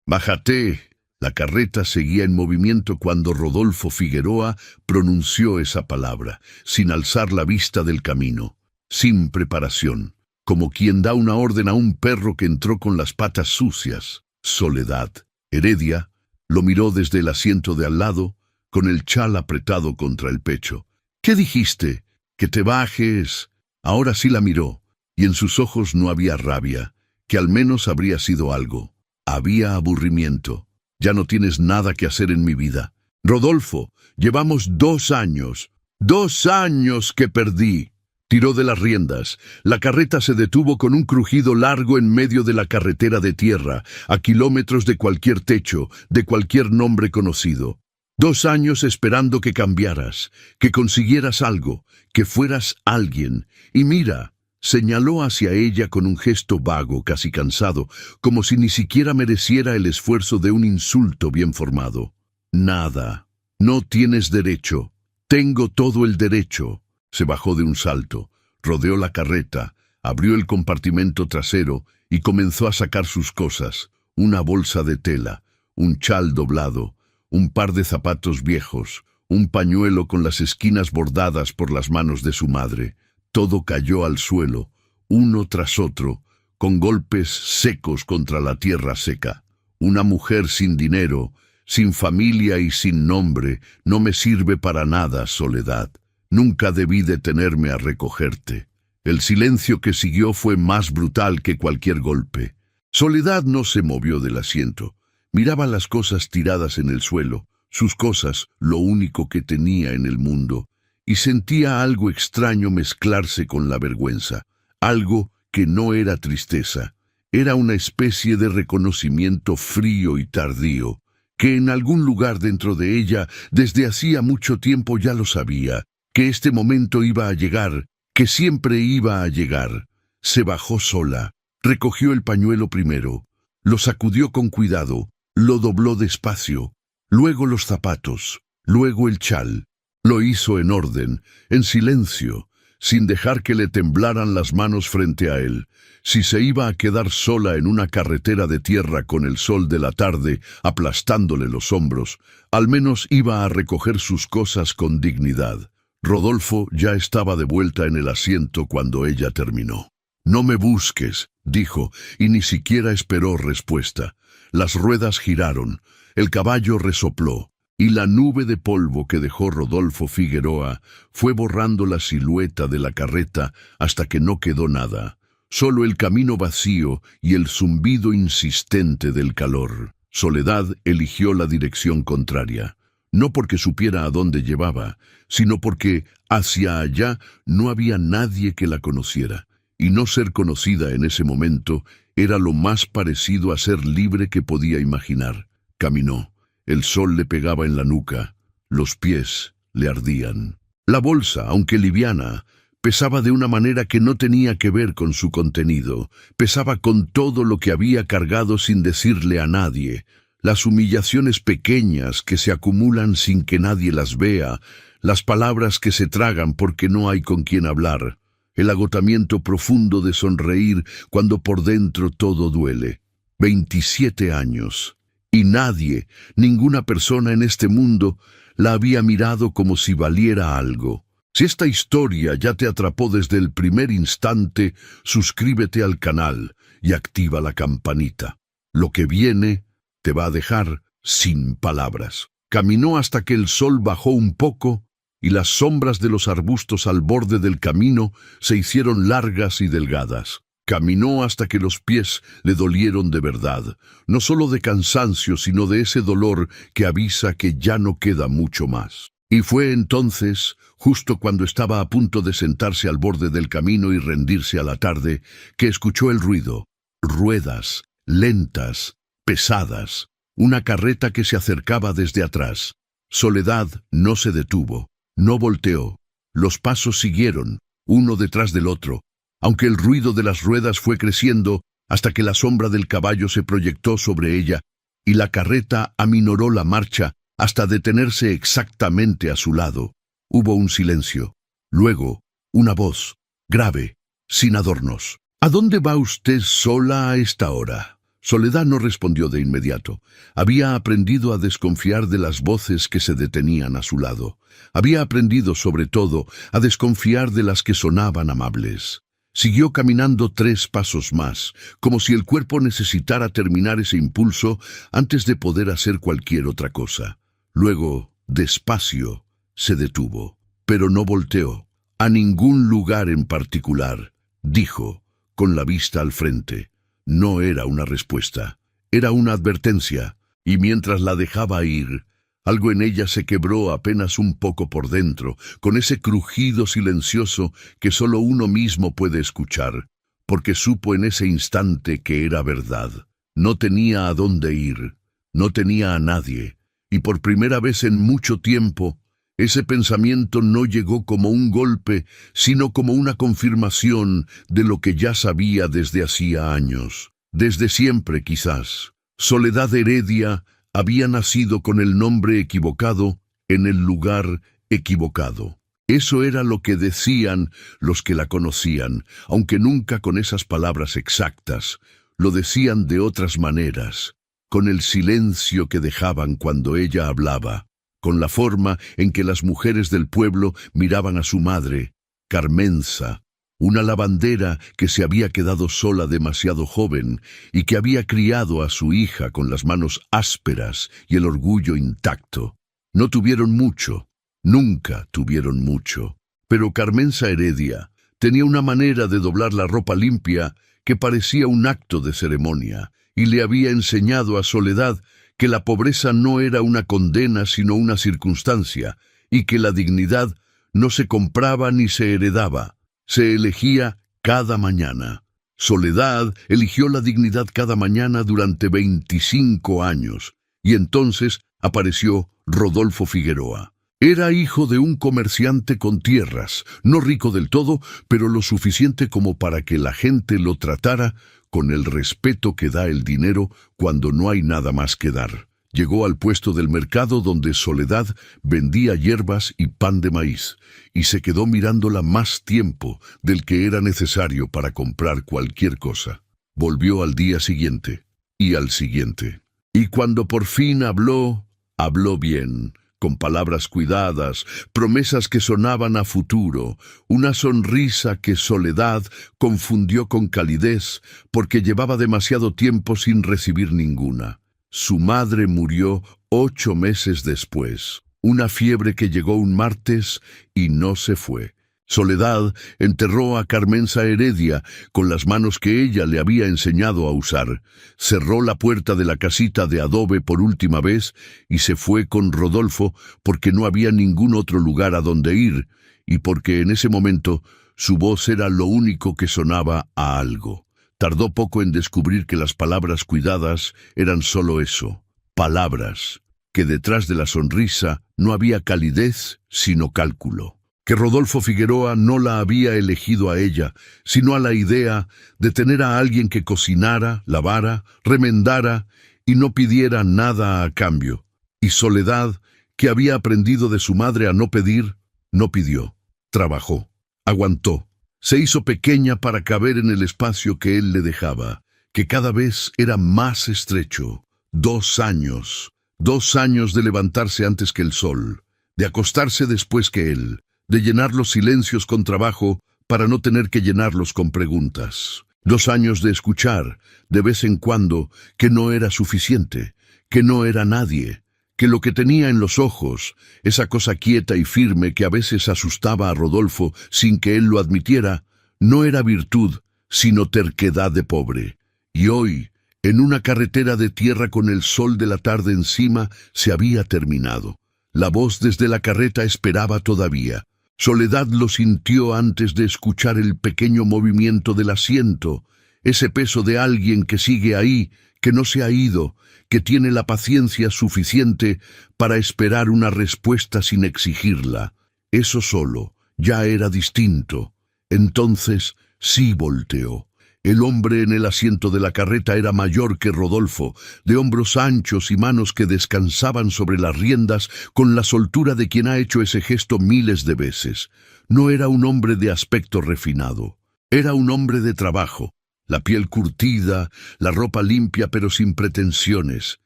Bájate. La carreta seguía en movimiento cuando Rodolfo Figueroa pronunció esa palabra, sin alzar la vista del camino, sin preparación, como quien da una orden a un perro que entró con las patas sucias. Soledad. Heredia lo miró desde el asiento de al lado, con el chal apretado contra el pecho. «¿Qué dijiste? Que te bajes». Ahora sí la miró, y en sus ojos no había rabia, que al menos habría sido algo. Había aburrimiento. «Ya no tienes nada que hacer en mi vida. Rodolfo, llevamos 2 años. 2 años que perdí». Tiró de las riendas. La carreta se detuvo con un crujido largo en medio de la carretera de tierra, a kilómetros de cualquier techo, de cualquier nombre conocido. 2 años esperando que cambiaras, que consiguieras algo, que fueras alguien. Y mira, señaló hacia ella con un gesto vago, casi cansado, como si ni siquiera mereciera el esfuerzo de un insulto bien formado. «Nada. No tienes derecho. Tengo todo el derecho». Se bajó de un salto, rodeó la carreta, abrió el compartimento trasero y comenzó a sacar sus cosas: una bolsa de tela, un chal doblado, un par de zapatos viejos, un pañuelo con las esquinas bordadas por las manos de su madre. Todo cayó al suelo, uno tras otro, con golpes secos contra la tierra seca. Una mujer sin dinero, sin familia y sin nombre, no me sirve para nada, Soledad. Nunca debí detenerme a recogerte. El silencio que siguió fue más brutal que cualquier golpe. Soledad no se movió del asiento. Miraba las cosas tiradas en el suelo, sus cosas, lo único que tenía en el mundo, y sentía algo extraño mezclarse con la vergüenza, algo que no era tristeza. Era una especie de reconocimiento frío y tardío, que en algún lugar dentro de ella, desde hacía mucho tiempo ya lo sabía, que este momento iba a llegar, que siempre iba a llegar. Se bajó sola, recogió el pañuelo primero, lo sacudió con cuidado, lo dobló despacio, luego los zapatos, luego el chal. Lo hizo en orden, en silencio, sin dejar que le temblaran las manos frente a él. Si se iba a quedar sola en una carretera de tierra con el sol de la tarde aplastándole los hombros, al menos iba a recoger sus cosas con dignidad. Rodolfo ya estaba de vuelta en el asiento cuando ella terminó. «No me busques», dijo, y ni siquiera esperó respuesta. Las ruedas giraron, el caballo resopló, y la nube de polvo que dejó Rodolfo Figueroa fue borrando la silueta de la carreta hasta que no quedó nada, solo el camino vacío y el zumbido insistente del calor. Soledad eligió la dirección contraria. No porque supiera a dónde llevaba, sino porque hacia allá no había nadie que la conociera, y no ser conocida en ese momento era lo más parecido a ser libre que podía imaginar. Caminó. El sol le pegaba en la nuca, los pies le ardían. La bolsa, aunque liviana, pesaba de una manera que no tenía que ver con su contenido, pesaba con todo lo que había cargado sin decirle a nadie. Las humillaciones pequeñas que se acumulan sin que nadie las vea, las palabras que se tragan porque no hay con quien hablar, el agotamiento profundo de sonreír cuando por dentro todo duele. 27 años, y nadie, ninguna persona en este mundo, la había mirado como si valiera algo. Si esta historia ya te atrapó desde el primer instante, suscríbete al canal y activa la campanita. Lo que viene te va a dejar sin palabras. Caminó hasta que el sol bajó un poco y las sombras de los arbustos al borde del camino se hicieron largas y delgadas. Caminó hasta que los pies le dolieron de verdad, no solo de cansancio, sino de ese dolor que avisa que ya no queda mucho más. Y fue entonces, justo cuando estaba a punto de sentarse al borde del camino y rendirse a la tarde, que escuchó el ruido. Ruedas, lentas, pesadas, una carreta que se acercaba desde atrás. Soledad no se detuvo, no volteó. Los pasos siguieron, uno detrás del otro, aunque el ruido de las ruedas fue creciendo hasta que la sombra del caballo se proyectó sobre ella y la carreta aminoró la marcha hasta detenerse exactamente a su lado. Hubo un silencio. Luego, una voz, grave, sin adornos. «¿A dónde va usted sola a esta hora?» Soledad no respondió de inmediato. Había aprendido a desconfiar de las voces que se detenían a su lado. Había aprendido, sobre todo, a desconfiar de las que sonaban amables. Siguió caminando 3 pasos más, como si el cuerpo necesitara terminar ese impulso antes de poder hacer cualquier otra cosa. Luego, despacio, se detuvo, pero no volteó. A ningún lugar en particular, dijo, con la vista al frente. No era una respuesta, era una advertencia, y mientras la dejaba ir, algo en ella se quebró apenas un poco por dentro, con ese crujido silencioso que solo uno mismo puede escuchar, porque supo en ese instante que era verdad. No tenía a dónde ir, no tenía a nadie, y por primera vez en mucho tiempo, ese pensamiento no llegó como un golpe, sino como una confirmación de lo que ya sabía desde hacía años. Desde siempre, quizás. Soledad Heredia había nacido con el nombre equivocado en el lugar equivocado. Eso era lo que decían los que la conocían, aunque nunca con esas palabras exactas. Lo decían de otras maneras, con el silencio que dejaban cuando ella hablaba, con la forma en que las mujeres del pueblo miraban a su madre, Carmenza, una lavandera que se había quedado sola demasiado joven y que había criado a su hija con las manos ásperas y el orgullo intacto. No tuvieron mucho, nunca tuvieron mucho, pero Carmenza Heredia tenía una manera de doblar la ropa limpia que parecía un acto de ceremonia, y le había enseñado a Soledad que la pobreza no era una condena sino una circunstancia, y que la dignidad no se compraba ni se heredaba, se elegía cada mañana. Soledad eligió la dignidad cada mañana durante 25 años, y entonces apareció Rodolfo Figueroa. Era hijo de un comerciante con tierras, no rico del todo, pero lo suficiente como para que la gente lo tratara con el respeto que da el dinero cuando no hay nada más que dar. Llegó al puesto del mercado donde Soledad vendía hierbas y pan de maíz, y se quedó mirándola más tiempo del que era necesario para comprar cualquier cosa. Volvió al día siguiente, y al siguiente. Y cuando por fin habló, habló bien, con palabras cuidadas, promesas que sonaban a futuro, una sonrisa que Soledad confundió con calidez porque llevaba demasiado tiempo sin recibir ninguna. Su madre murió 8 meses después, una fiebre que llegó un martes y no se fue. Soledad enterró a Carmenza Heredia con las manos que ella le había enseñado a usar, cerró la puerta de la casita de adobe por última vez y se fue con Rodolfo porque no había ningún otro lugar a donde ir y porque en ese momento su voz era lo único que sonaba a algo. Tardó poco en descubrir que las palabras cuidadas eran solo eso, palabras, que detrás de la sonrisa no había calidez sino cálculo. Que Rodolfo Figueroa no la había elegido a ella, sino a la idea de tener a alguien que cocinara, lavara, remendara y no pidiera nada a cambio. Y Soledad, que había aprendido de su madre a no pedir, no pidió. Trabajó, aguantó, se hizo pequeña para caber en el espacio que él le dejaba, que cada vez era más estrecho. 2 años, 2 años de levantarse antes que el sol, de acostarse después que él, de llenar los silencios con trabajo para no tener que llenarlos con preguntas. 2 años de escuchar, de vez en cuando, que no era suficiente, que no era nadie, que lo que tenía en los ojos, esa cosa quieta y firme que a veces asustaba a Rodolfo sin que él lo admitiera, no era virtud, sino terquedad de pobre. Y hoy, en una carretera de tierra con el sol de la tarde encima, se había terminado. La voz desde la carreta esperaba todavía. Soledad lo sintió antes de escuchar el pequeño movimiento del asiento, ese peso de alguien que sigue ahí, que no se ha ido, que tiene la paciencia suficiente para esperar una respuesta sin exigirla. Eso solo ya era distinto. Entonces sí volteó. El hombre en el asiento de la carreta era mayor que Rodolfo, de hombros anchos y manos que descansaban sobre las riendas con la soltura de quien ha hecho ese gesto miles de veces. No era un hombre de aspecto refinado, era un hombre de trabajo, La piel curtida, la ropa limpia pero sin pretensiones,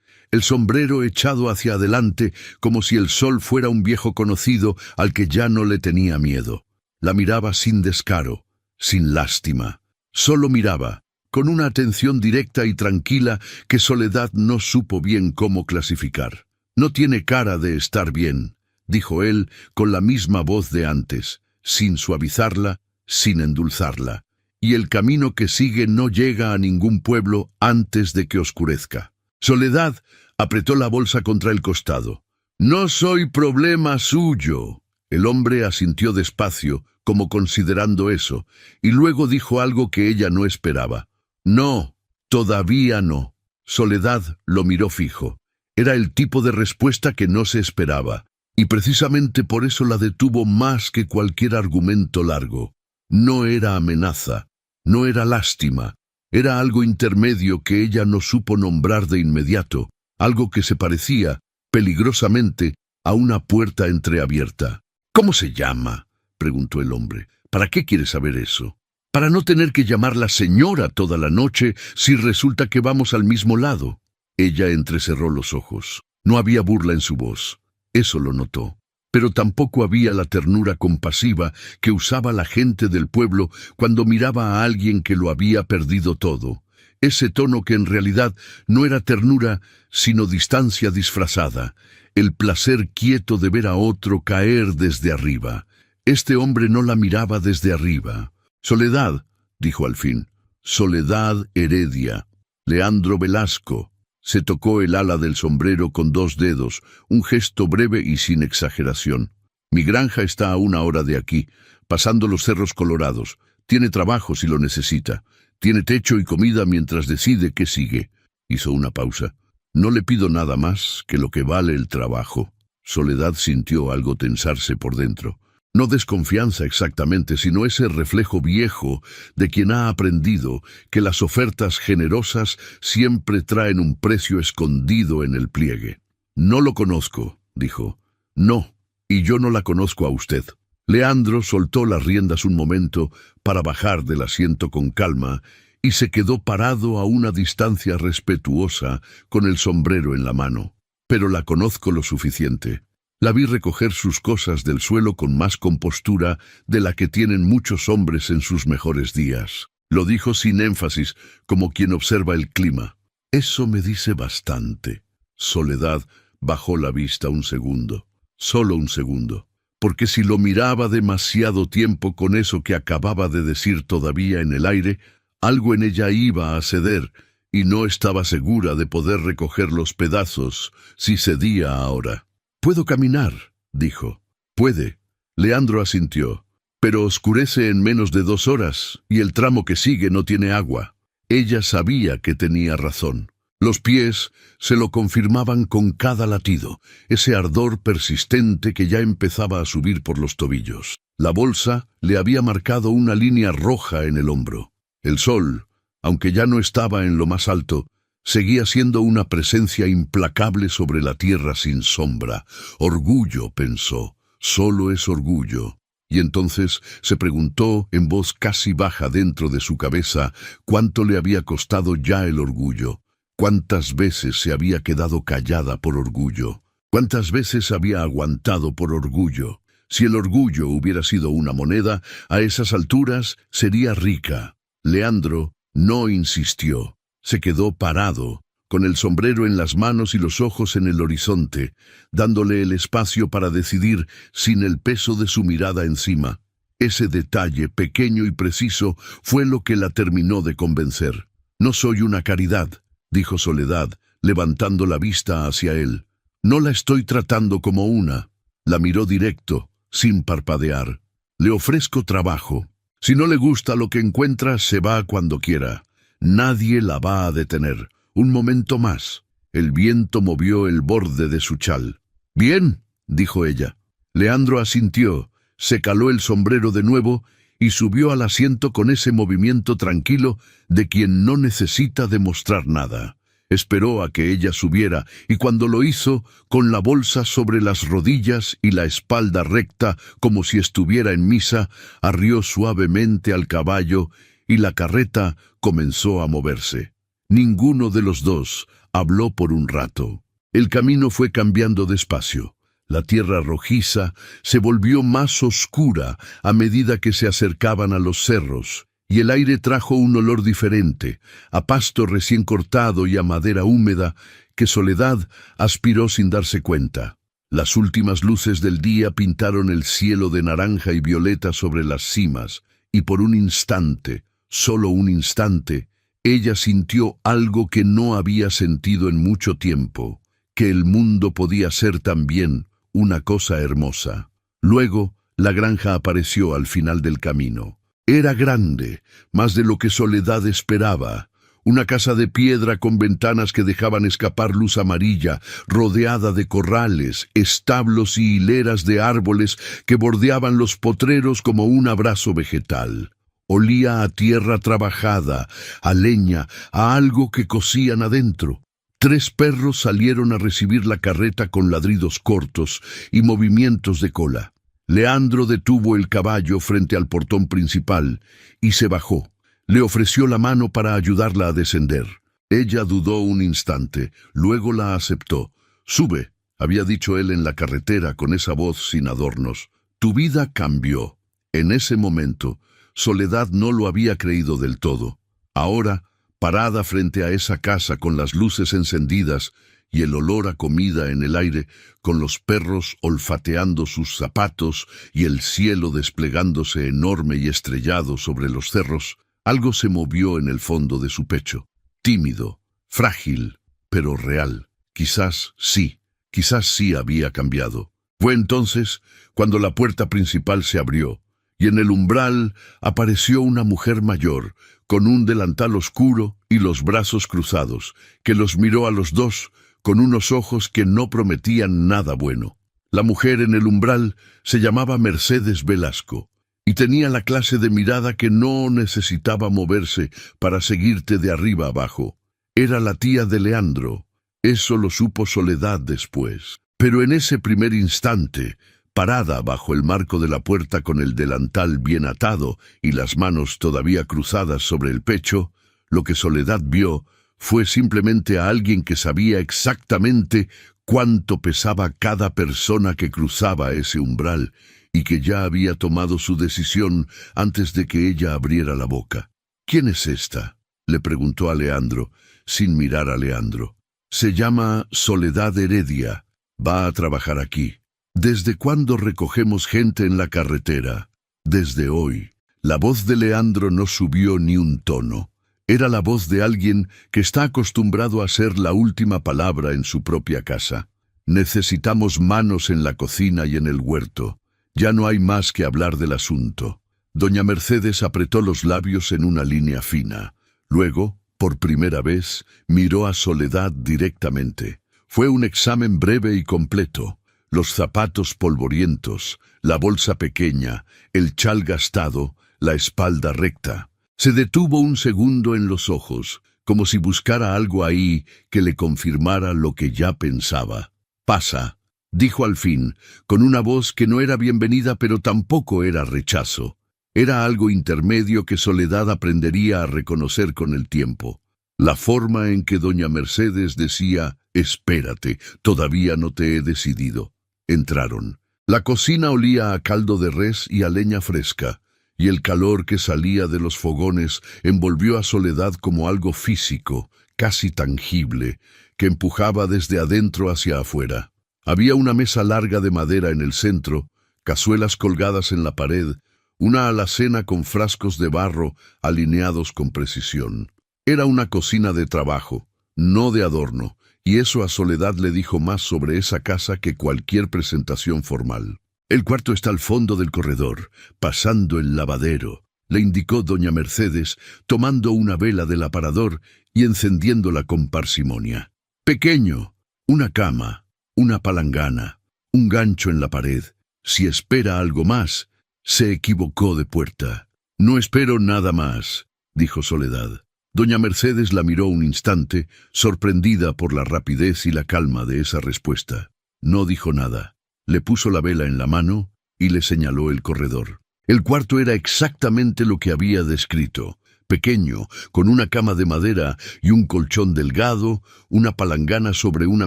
el sombrero echado hacia adelante como si el sol fuera un viejo conocido al que ya no le tenía miedo. La miraba sin descaro, sin lástima. Solo miraba, con una atención directa y tranquila que Soledad no supo bien cómo clasificar. «No tiene cara de estar bien», dijo él con la misma voz de antes, sin suavizarla, sin endulzarla. «Y el camino que sigue no llega a ningún pueblo antes de que oscurezca». Soledad apretó la bolsa contra el costado. «No soy problema suyo». El hombre asintió despacio, como considerando eso, y luego dijo algo que ella no esperaba. «No, todavía no». Soledad lo miró fijo. Era el tipo de respuesta que no se esperaba, y precisamente por eso la detuvo más que cualquier argumento largo. No era amenaza, no era lástima, era algo intermedio que ella no supo nombrar de inmediato, algo que se parecía, peligrosamente, a una puerta entreabierta. «¿Cómo se llama?», preguntó el hombre. «¿Para qué quiere saber eso?» «Para no tener que llamarla señora toda la noche si resulta que vamos al mismo lado». Ella entrecerró los ojos. No había burla en su voz. Eso lo notó. Pero tampoco había la ternura compasiva que usaba la gente del pueblo cuando miraba a alguien que lo había perdido todo. Ese tono que en realidad no era ternura, sino distancia disfrazada, el placer quieto de ver a otro caer desde arriba. Este hombre no la miraba desde arriba. «Soledad», dijo al fin. «Soledad Heredia. Leandro Velasco». Se tocó el ala del sombrero con 2 dedos, un gesto breve y sin exageración. «Mi granja está a 1 hora de aquí, pasando los cerros colorados. Tiene trabajo si lo necesita. Tiene techo y comida mientras decide qué sigue». Hizo una pausa. «No le pido nada más que lo que vale el trabajo». Soledad sintió algo tensarse por dentro. No desconfianza exactamente, sino ese reflejo viejo de quien ha aprendido que las ofertas generosas siempre traen un precio escondido en el pliegue. «No lo conozco», dijo. «No, y yo no la conozco a usted». Leandro soltó las riendas un momento para bajar del asiento con calma y se quedó parado a una distancia respetuosa con el sombrero en la mano. «Pero la conozco lo suficiente». La vi recoger sus cosas del suelo con más compostura de la que tienen muchos hombres en sus mejores días. Lo dijo sin énfasis, como quien observa el clima. «Eso me dice bastante». Soledad bajó la vista un segundo, solo un segundo, porque si lo miraba demasiado tiempo con eso que acababa de decir todavía en el aire, algo en ella iba a ceder, y no estaba segura de poder recoger los pedazos si cedía ahora. «Puedo caminar», dijo. «Puede». Leandro asintió. «Pero oscurece en menos de 2 horas, y el tramo que sigue no tiene agua». Ella sabía que tenía razón. Los pies se lo confirmaban con cada latido, ese ardor persistente que ya empezaba a subir por los tobillos. La bolsa le había marcado una línea roja en el hombro. El sol, aunque ya no estaba en lo más alto, seguía siendo una presencia implacable sobre la tierra sin sombra. «Orgullo», pensó, «solo es orgullo». Y entonces se preguntó en voz casi baja dentro de su cabeza cuánto le había costado ya el orgullo. ¿Cuántas veces se había quedado callada por orgullo? ¿Cuántas veces había aguantado por orgullo? Si el orgullo hubiera sido una moneda, a esas alturas sería rica. Leandro no insistió. Se quedó parado, con el sombrero en las manos y los ojos en el horizonte, dándole el espacio para decidir sin el peso de su mirada encima. Ese detalle pequeño y preciso fue lo que la terminó de convencer. «No soy una caridad», dijo Soledad, levantando la vista hacia él. «No la estoy tratando como una». La miró directo, sin parpadear. «Le ofrezco trabajo. Si no le gusta lo que encuentra, se va cuando quiera. Nadie la va a detener. Un momento más». El viento movió el borde de su chal. «Bien», dijo ella. Leandro asintió, se caló el sombrero de nuevo y subió al asiento con ese movimiento tranquilo de quien no necesita demostrar nada. Esperó a que ella subiera y cuando lo hizo, con la bolsa sobre las rodillas y la espalda recta como si estuviera en misa, arrió suavemente al caballo y la carreta comenzó a moverse. Ninguno de los dos habló por un rato. El camino fue cambiando despacio. La tierra rojiza se volvió más oscura a medida que se acercaban a los cerros, y el aire trajo un olor diferente, a pasto recién cortado y a madera húmeda, que Soledad aspiró sin darse cuenta. Las últimas luces del día pintaron el cielo de naranja y violeta sobre las cimas, y por un instante, solo un instante, ella sintió algo que no había sentido en mucho tiempo, que el mundo podía ser también una cosa hermosa. Luego, la granja apareció al final del camino. Era grande, más de lo que Soledad esperaba. Una casa de piedra con ventanas que dejaban escapar luz amarilla, rodeada de corrales, establos y hileras de árboles que bordeaban los potreros como un abrazo vegetal. Olía a tierra trabajada, a leña, a algo que cocían adentro. 3 perros salieron a recibir la carreta con ladridos cortos y movimientos de cola. Leandro detuvo el caballo frente al portón principal y se bajó. Le ofreció la mano para ayudarla a descender. Ella dudó un instante, luego la aceptó. «Sube», había dicho él en la carretera con esa voz sin adornos. «Tu vida cambió». En ese momento, Soledad no lo había creído del todo. Ahora, parada frente a esa casa con las luces encendidas y el olor a comida en el aire, con los perros olfateando sus zapatos y el cielo desplegándose enorme y estrellado sobre los cerros, algo se movió en el fondo de su pecho. Tímido, frágil, pero real. Quizás sí había cambiado. Fue entonces cuando la puerta principal se abrió, y en el umbral apareció una mujer mayor, con un delantal oscuro y los brazos cruzados, que los miró a los dos con unos ojos que no prometían nada bueno. La mujer en el umbral se llamaba Mercedes Velasco, y tenía la clase de mirada que no necesitaba moverse para seguirte de arriba abajo. Era la tía de Leandro. Eso lo supo Soledad después. Pero en ese primer instante, parada bajo el marco de la puerta con el delantal bien atado y las manos todavía cruzadas sobre el pecho, lo que Soledad vio fue simplemente a alguien que sabía exactamente cuánto pesaba cada persona que cruzaba ese umbral y que ya había tomado su decisión antes de que ella abriera la boca. «¿Quién es esta?», le preguntó a Leandro, sin mirar a Leandro. «Se llama Soledad Heredia. Va a trabajar aquí». «¿Desde cuándo recogemos gente en la carretera?» «Desde hoy». La voz de Leandro no subió ni un tono. Era la voz de alguien que está acostumbrado a ser la última palabra en su propia casa. «Necesitamos manos en la cocina y en el huerto. Ya no hay más que hablar del asunto». Doña Mercedes apretó los labios en una línea fina. Luego, por primera vez, miró a Soledad directamente. Fue un examen breve y completo. Los zapatos polvorientos, la bolsa pequeña, el chal gastado, la espalda recta. Se detuvo un segundo en los ojos, como si buscara algo ahí que le confirmara lo que ya pensaba. «Pasa», dijo al fin, con una voz que no era bienvenida pero tampoco era rechazo. Era algo intermedio que Soledad aprendería a reconocer con el tiempo. La forma en que doña Mercedes decía «Espérate, todavía no te he decidido». Entraron. La cocina olía a caldo de res y a leña fresca, y el calor que salía de los fogones envolvió a Soledad como algo físico, casi tangible, que empujaba desde adentro hacia afuera. Había una mesa larga de madera en el centro, cazuelas colgadas en la pared, una alacena con frascos de barro alineados con precisión. Era una cocina de trabajo, no de adorno, y eso a Soledad le dijo más sobre esa casa que cualquier presentación formal. «El cuarto está al fondo del corredor, pasando el lavadero», le indicó doña Mercedes, tomando una vela del aparador y encendiéndola con parsimonia. «Pequeño, una cama, una palangana, un gancho en la pared. Si espera algo más, se equivocó de puerta». «No espero nada más», dijo Soledad. Doña Mercedes la miró un instante, sorprendida por la rapidez y la calma de esa respuesta. No dijo nada. Le puso la vela en la mano y le señaló el corredor. El cuarto era exactamente lo que había descrito. pequeño, con una cama de madera y un colchón delgado, una palangana sobre una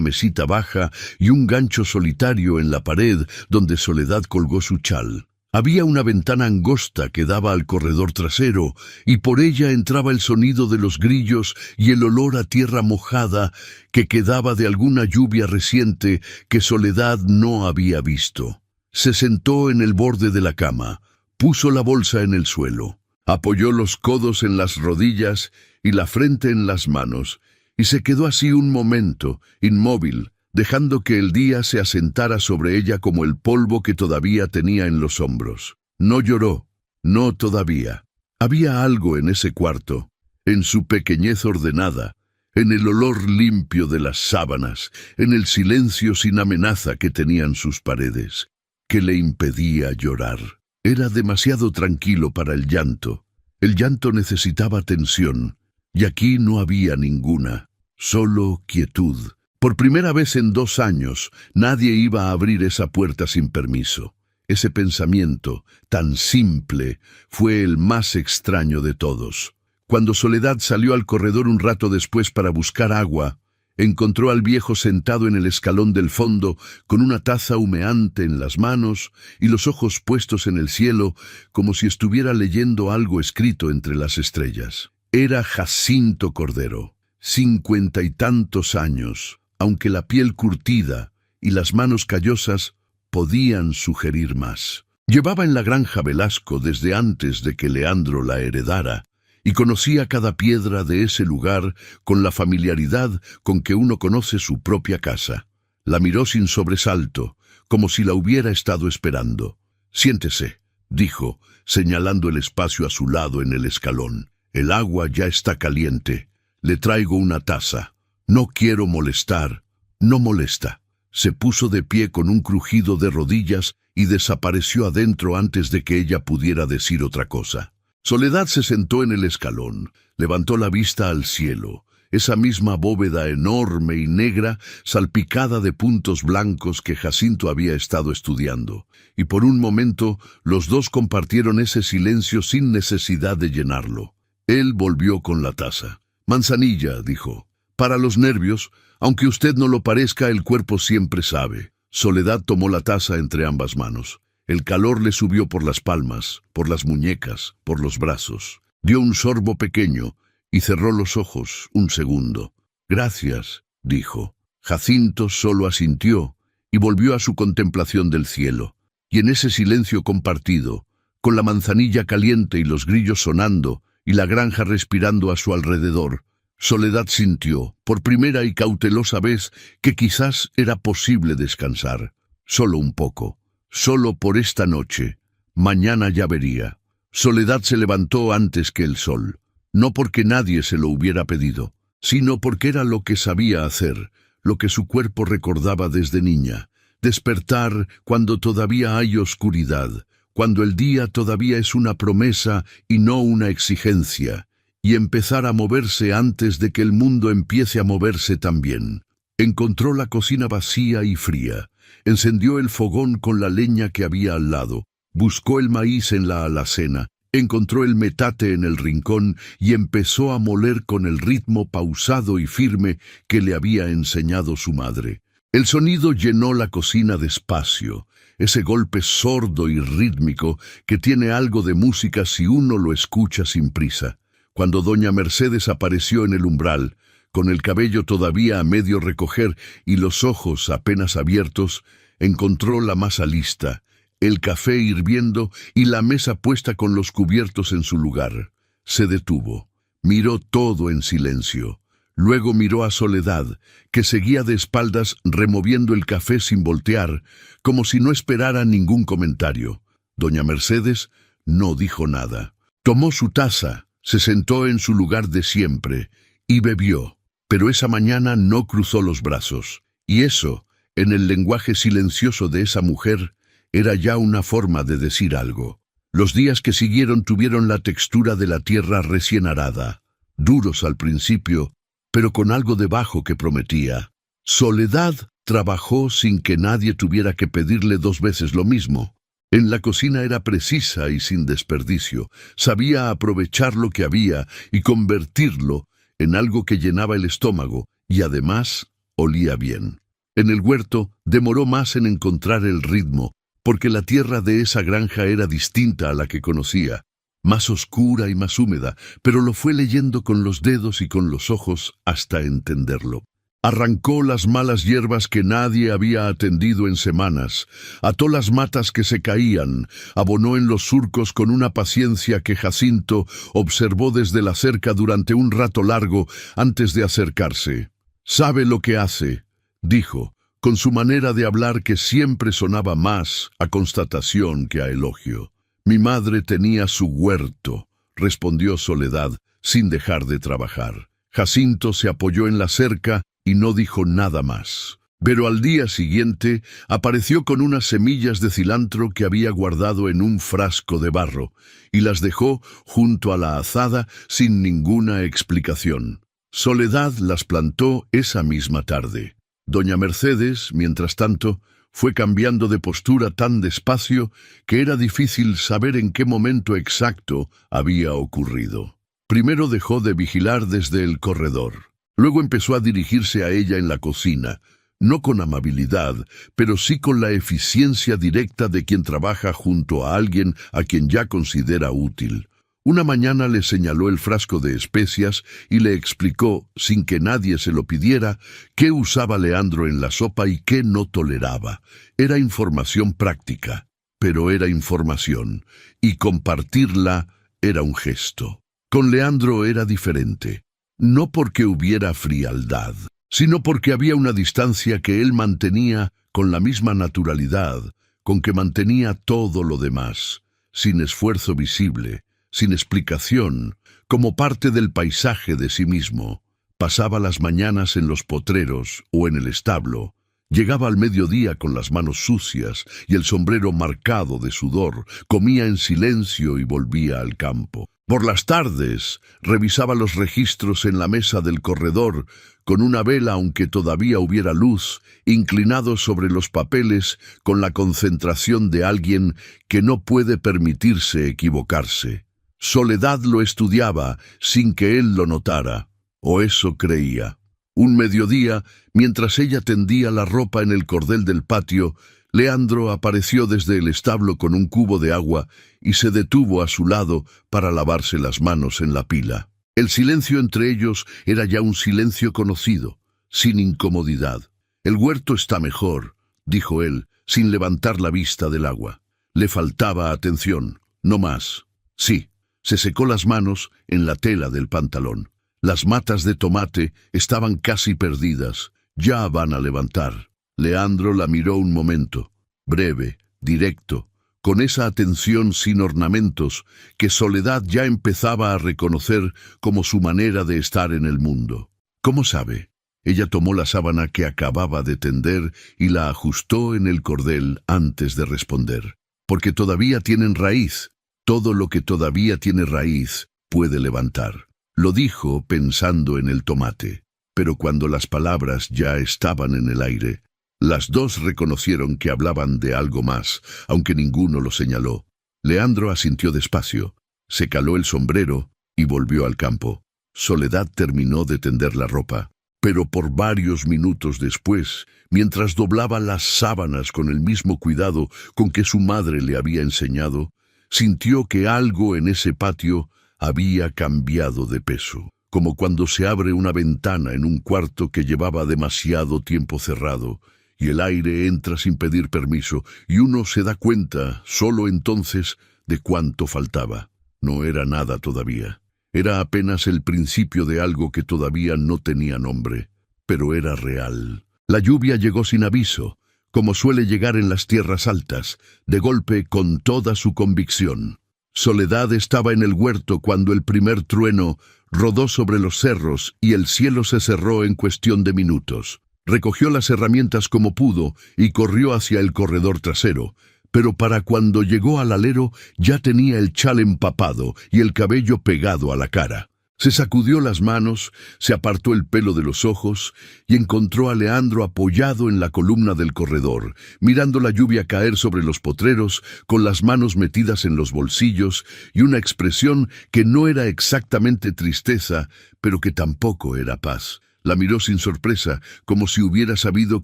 mesita baja y un gancho solitario en la pared donde Soledad colgó su chal. Había una ventana angosta que daba al corredor trasero, y por ella entraba el sonido de los grillos y el olor a tierra mojada que quedaba de alguna lluvia reciente que Soledad no había visto. Se sentó en el borde de la cama, puso la bolsa en el suelo, apoyó los codos en las rodillas y la frente en las manos, y se quedó así un momento, inmóvil, dejando que el día se asentara sobre ella como el polvo que todavía tenía en los hombros. No lloró, no todavía. Había algo en ese cuarto, en su pequeñez ordenada, en el olor limpio de las sábanas, en el silencio sin amenaza que tenían sus paredes, que le impedía llorar. Era demasiado tranquilo para el llanto. El llanto necesitaba tensión, y aquí no había ninguna, solo quietud. Por primera vez en 2 años, nadie iba a abrir esa puerta sin permiso. Ese pensamiento, tan simple, fue el más extraño de todos. Cuando Soledad salió al corredor un rato después para buscar agua, encontró al viejo sentado en el escalón del fondo, con una taza humeante en las manos y los ojos puestos en el cielo, como si estuviera leyendo algo escrito entre las estrellas. Era Jacinto Cordero, 50 y tantos años, aunque la piel curtida y las manos callosas podían sugerir más. Llevaba en la granja Velasco desde antes de que Leandro la heredara, y conocía cada piedra de ese lugar con la familiaridad con que uno conoce su propia casa. La miró sin sobresalto, como si la hubiera estado esperando. «Siéntese», dijo, señalando el espacio a su lado en el escalón. «El agua ya está caliente. Le traigo una taza. No quiero molestar». «No molesta». Se puso de pie con un crujido de rodillas y desapareció adentro antes de que ella pudiera decir otra cosa. Soledad se sentó en el escalón, levantó la vista al cielo, esa misma bóveda enorme y negra, salpicada de puntos blancos que Jacinto había estado estudiando, y por un momento los dos compartieron ese silencio sin necesidad de llenarlo. Él volvió con la taza. «Manzanilla», dijo. «Para los nervios, aunque usted no lo parezca, el cuerpo siempre sabe». Soledad tomó la taza entre ambas manos. El calor le subió por las palmas, por las muñecas, por los brazos. Dio un sorbo pequeño y cerró los ojos un segundo. «Gracias», dijo. Jacinto solo asintió y volvió a su contemplación del cielo. Y en ese silencio compartido, con la manzanilla caliente y los grillos sonando y la granja respirando a su alrededor, Soledad sintió, por primera y cautelosa vez, que quizás era posible descansar. Solo un poco. Solo por esta noche. Mañana ya vería. Soledad se levantó antes que el sol, no porque nadie se lo hubiera pedido, sino porque era lo que sabía hacer, lo que su cuerpo recordaba desde niña. Despertar cuando todavía hay oscuridad, cuando el día todavía es una promesa y no una exigencia, y empezar a moverse antes de que el mundo empiece a moverse también. Encontró la cocina vacía y fría. Encendió el fogón con la leña que había al lado, buscó el maíz en la alacena, encontró el metate en el rincón y empezó a moler con el ritmo pausado y firme que le había enseñado su madre. El sonido llenó la cocina despacio, ese golpe sordo y rítmico que tiene algo de música si uno lo escucha sin prisa. Cuando doña Mercedes apareció en el umbral, con el cabello todavía a medio recoger y los ojos apenas abiertos, encontró la masa lista, el café hirviendo y la mesa puesta con los cubiertos en su lugar. Se detuvo, miró todo en silencio. Luego miró a Soledad, que seguía de espaldas removiendo el café sin voltear, como si no esperara ningún comentario. Doña Mercedes no dijo nada. Tomó su taza, se sentó en su lugar de siempre y bebió. Pero esa mañana no cruzó los brazos, y eso, en el lenguaje silencioso de esa mujer, era ya una forma de decir algo. Los días que siguieron tuvieron la textura de la tierra recién arada, duros al principio, pero con algo debajo que prometía. Soledad trabajó sin que nadie tuviera que pedirle 2 veces lo mismo. En la cocina era precisa y sin desperdicio. Sabía aprovechar lo que había y convertirlo en algo que llenaba el estómago y además olía bien. En el huerto demoró más en encontrar el ritmo, porque la tierra de esa granja era distinta a la que conocía, más oscura y más húmeda, pero lo fue leyendo con los dedos y con los ojos hasta entenderlo. Arrancó las malas hierbas que nadie había atendido en semanas, ató las matas que se caían, abonó en los surcos con una paciencia que Jacinto observó desde la cerca durante un rato largo antes de acercarse. «Sabe lo que hace», dijo, con su manera de hablar que siempre sonaba más a constatación que a elogio. «Mi madre tenía su huerto», respondió Soledad, sin dejar de trabajar. Jacinto se apoyó en la cerca y no dijo nada más. Pero al día siguiente apareció con unas semillas de cilantro que había guardado en un frasco de barro, y las dejó junto a la azada sin ninguna explicación. Soledad las plantó esa misma tarde. Doña Mercedes, mientras tanto, fue cambiando de postura tan despacio que era difícil saber en qué momento exacto había ocurrido. Primero dejó de vigilar desde el corredor. Luego empezó a dirigirse a ella en la cocina, no con amabilidad, pero sí con la eficiencia directa de quien trabaja junto a alguien a quien ya considera útil. Una mañana le señaló el frasco de especias y le explicó, sin que nadie se lo pidiera, qué usaba Leandro en la sopa y qué no toleraba. Era información práctica, pero era información, y compartirla era un gesto. Con Leandro era diferente. No porque hubiera frialdad, sino porque había una distancia que él mantenía con la misma naturalidad con que mantenía todo lo demás, sin esfuerzo visible, sin explicación, como parte del paisaje de sí mismo. Pasaba las mañanas en los potreros o en el establo. Llegaba al mediodía con las manos sucias y el sombrero marcado de sudor, comía en silencio y volvía al campo. Por las tardes revisaba los registros en la mesa del corredor, con una vela aunque todavía hubiera luz, inclinado sobre los papeles con la concentración de alguien que no puede permitirse equivocarse. Soledad lo estudiaba sin que él lo notara, o eso creía. Un mediodía, mientras ella tendía la ropa en el cordel del patio, Leandro apareció desde el establo con un cubo de agua y se detuvo a su lado para lavarse las manos en la pila. El silencio entre ellos era ya un silencio conocido, sin incomodidad. «El huerto está mejor», dijo él, sin levantar la vista del agua. Le faltaba atención, no más. Sí, se secó las manos en la tela del pantalón. Las matas de tomate estaban casi perdidas. Ya van a levantar. Leandro la miró un momento, breve, directo, con esa atención sin ornamentos que Soledad ya empezaba a reconocer como su manera de estar en el mundo. ¿Cómo sabe? Ella tomó la sábana que acababa de tender y la ajustó en el cordel antes de responder. Porque todavía tienen raíz. Todo lo que todavía tiene raíz puede levantar. Lo dijo pensando en el tomate. Pero cuando las palabras ya estaban en el aire, las dos reconocieron que hablaban de algo más, aunque ninguno lo señaló. Leandro asintió despacio, se caló el sombrero y volvió al campo. Soledad terminó de tender la ropa, pero por varios minutos después, mientras doblaba las sábanas con el mismo cuidado con que su madre le había enseñado, sintió que algo en ese patio había cambiado de peso, como cuando se abre una ventana en un cuarto que llevaba demasiado tiempo cerrado, y el aire entra sin pedir permiso, y uno se da cuenta, solo entonces, de cuánto faltaba. No era nada todavía. Era apenas el principio de algo que todavía no tenía nombre, pero era real. La lluvia llegó sin aviso, como suele llegar en las tierras altas, de golpe con toda su convicción. Soledad estaba en el huerto cuando el primer trueno rodó sobre los cerros y el cielo se cerró en cuestión de minutos. Recogió las herramientas como pudo y corrió hacia el corredor trasero, pero para cuando llegó al alero ya tenía el chal empapado y el cabello pegado a la cara. Se sacudió las manos, se apartó el pelo de los ojos y encontró a Leandro apoyado en la columna del corredor, mirando la lluvia caer sobre los potreros, con las manos metidas en los bolsillos y una expresión que no era exactamente tristeza, pero que tampoco era paz. La miró sin sorpresa, como si hubiera sabido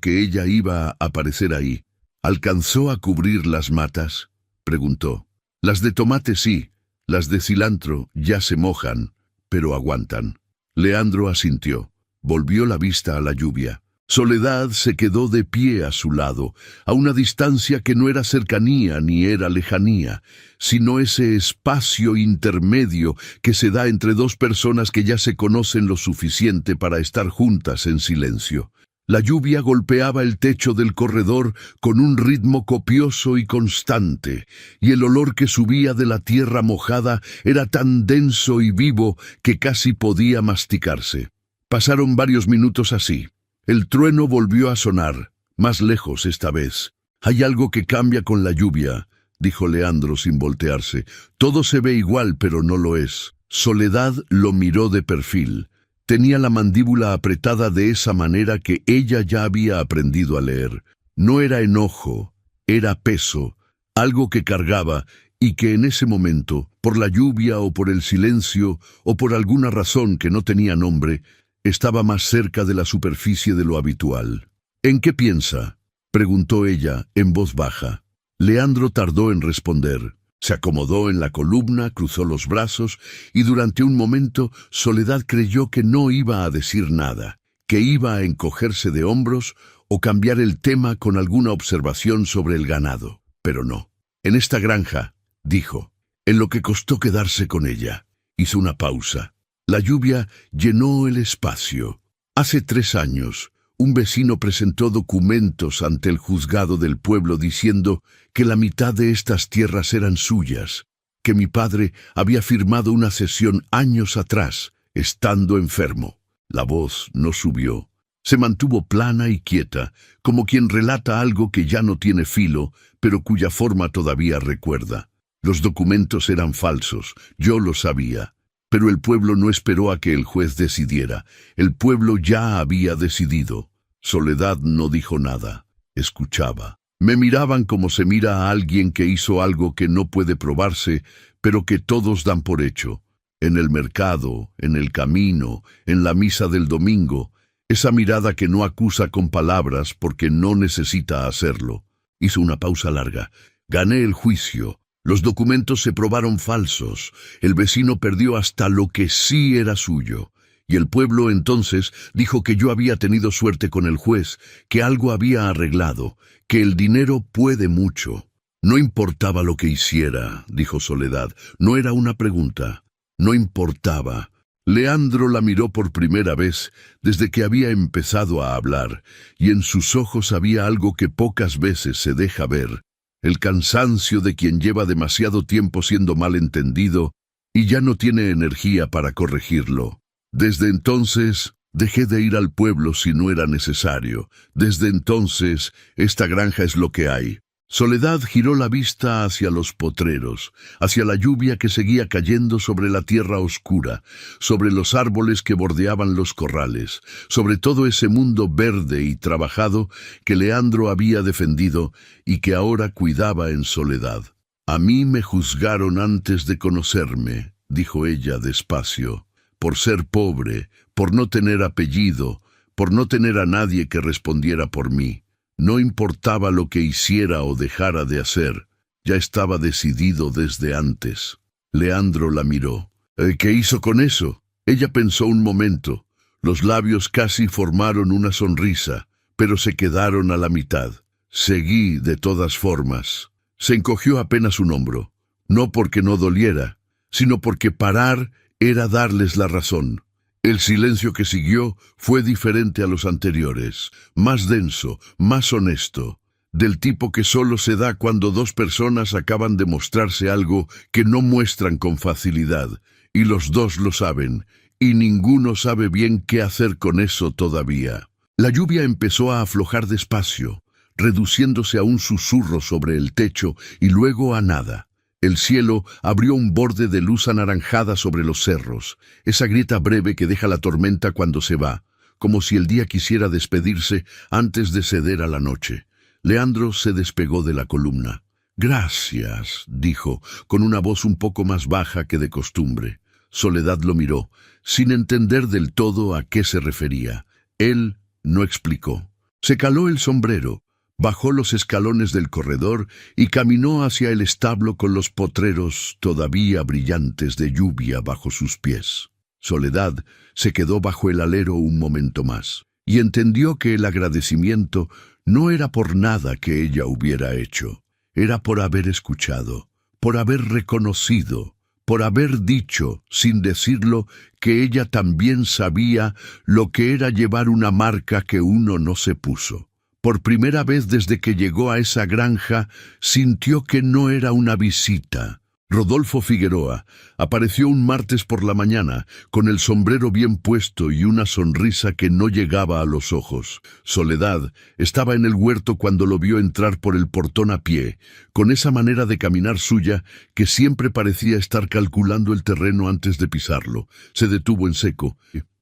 que ella iba a aparecer ahí. ¿Alcanzó a cubrir las matas?, preguntó. Las de tomate sí, las de cilantro ya se mojan, pero aguantan. Leandro asintió. Volvió la vista a la lluvia. Soledad se quedó de pie a su lado, a una distancia que no era cercanía ni era lejanía, sino ese espacio intermedio que se da entre dos personas que ya se conocen lo suficiente para estar juntas en silencio. La lluvia golpeaba el techo del corredor con un ritmo copioso y constante, y el olor que subía de la tierra mojada era tan denso y vivo que casi podía masticarse. Pasaron varios minutos así. El trueno volvió a sonar, más lejos esta vez. «Hay algo que cambia con la lluvia», dijo Leandro sin voltearse. «Todo se ve igual, pero no lo es». Soledad lo miró de perfil. Tenía la mandíbula apretada de esa manera que ella ya había aprendido a leer. No era enojo, era peso, algo que cargaba y que en ese momento, por la lluvia o por el silencio o por alguna razón que no tenía nombre, estaba más cerca de la superficie de lo habitual. «¿En qué piensa?», preguntó ella en voz baja. Leandro tardó en responder. Se acomodó en la columna, cruzó los brazos y durante un momento Soledad creyó que no iba a decir nada, que iba a encogerse de hombros o cambiar el tema con alguna observación sobre el ganado. Pero no. «En esta granja», dijo, en lo que costó quedarse con ella. Hizo una pausa. La lluvia llenó el espacio. Hace 3 años, un vecino presentó documentos ante el juzgado del pueblo diciendo que la mitad de estas tierras eran suyas, que mi padre había firmado una cesión años atrás, estando enfermo. La voz no subió. Se mantuvo plana y quieta, como quien relata algo que ya no tiene filo, pero cuya forma todavía recuerda. Los documentos eran falsos, yo lo sabía. Pero el pueblo no esperó a que el juez decidiera. El pueblo ya había decidido. Soledad no dijo nada. Escuchaba. Me miraban como se mira a alguien que hizo algo que no puede probarse, pero que todos dan por hecho. En el mercado, en el camino, en la misa del domingo. Esa mirada que no acusa con palabras porque no necesita hacerlo. Hizo una pausa larga. Gané el juicio. Los documentos se probaron falsos. El vecino perdió hasta lo que sí era suyo. Y el pueblo entonces dijo que yo había tenido suerte con el juez, que algo había arreglado, que el dinero puede mucho. No importaba lo que hiciera, dijo Soledad. No era una pregunta. No importaba. Leandro la miró por primera vez desde que había empezado a hablar, y en sus ojos había algo que pocas veces se deja ver. El cansancio de quien lleva demasiado tiempo siendo mal entendido y ya no tiene energía para corregirlo. Desde entonces, dejé de ir al pueblo si no era necesario. Desde entonces, esta granja es lo que hay. Soledad giró la vista hacia los potreros, hacia la lluvia que seguía cayendo sobre la tierra oscura, sobre los árboles que bordeaban los corrales, sobre todo ese mundo verde y trabajado que Leandro había defendido y que ahora cuidaba en soledad. «A mí me juzgaron antes de conocerme», dijo ella despacio, «por ser pobre, por no tener apellido, por no tener a nadie que respondiera por mí. No importaba lo que hiciera o dejara de hacer, ya estaba decidido desde antes». Leandro la miró. «¿Qué hizo con eso?». Ella pensó un momento. Los labios casi formaron una sonrisa, pero se quedaron a la mitad. «Seguí de todas formas». Se encogió apenas un hombro. No porque no doliera, sino porque parar era darles la razón. El silencio que siguió fue diferente a los anteriores, más denso, más honesto, del tipo que solo se da cuando dos personas acaban de mostrarse algo que no muestran con facilidad, y los dos lo saben, y ninguno sabe bien qué hacer con eso todavía. La lluvia empezó a aflojar despacio, reduciéndose a un susurro sobre el techo y luego a nada. El cielo abrió un borde de luz anaranjada sobre los cerros, esa grieta breve que deja la tormenta cuando se va, como si el día quisiera despedirse antes de ceder a la noche. Leandro se despegó de la columna. «Gracias», dijo, con una voz un poco más baja que de costumbre. Soledad lo miró, sin entender del todo a qué se refería. Él no explicó. Se caló el sombrero, bajó los escalones del corredor y caminó hacia el establo con los potreros todavía brillantes de lluvia bajo sus pies. Soledad se quedó bajo el alero un momento más y entendió que el agradecimiento no era por nada que ella hubiera hecho. Era por haber escuchado, por haber reconocido, por haber dicho, sin decirlo, que ella también sabía lo que era llevar una marca que uno no se puso. Por primera vez desde que llegó a esa granja, sintió que no era una visita. Rodolfo Figueroa apareció un martes por la mañana, con el sombrero bien puesto y una sonrisa que no llegaba a los ojos. Soledad estaba en el huerto cuando lo vio entrar por el portón a pie, con esa manera de caminar suya que siempre parecía estar calculando el terreno antes de pisarlo. Se detuvo en seco.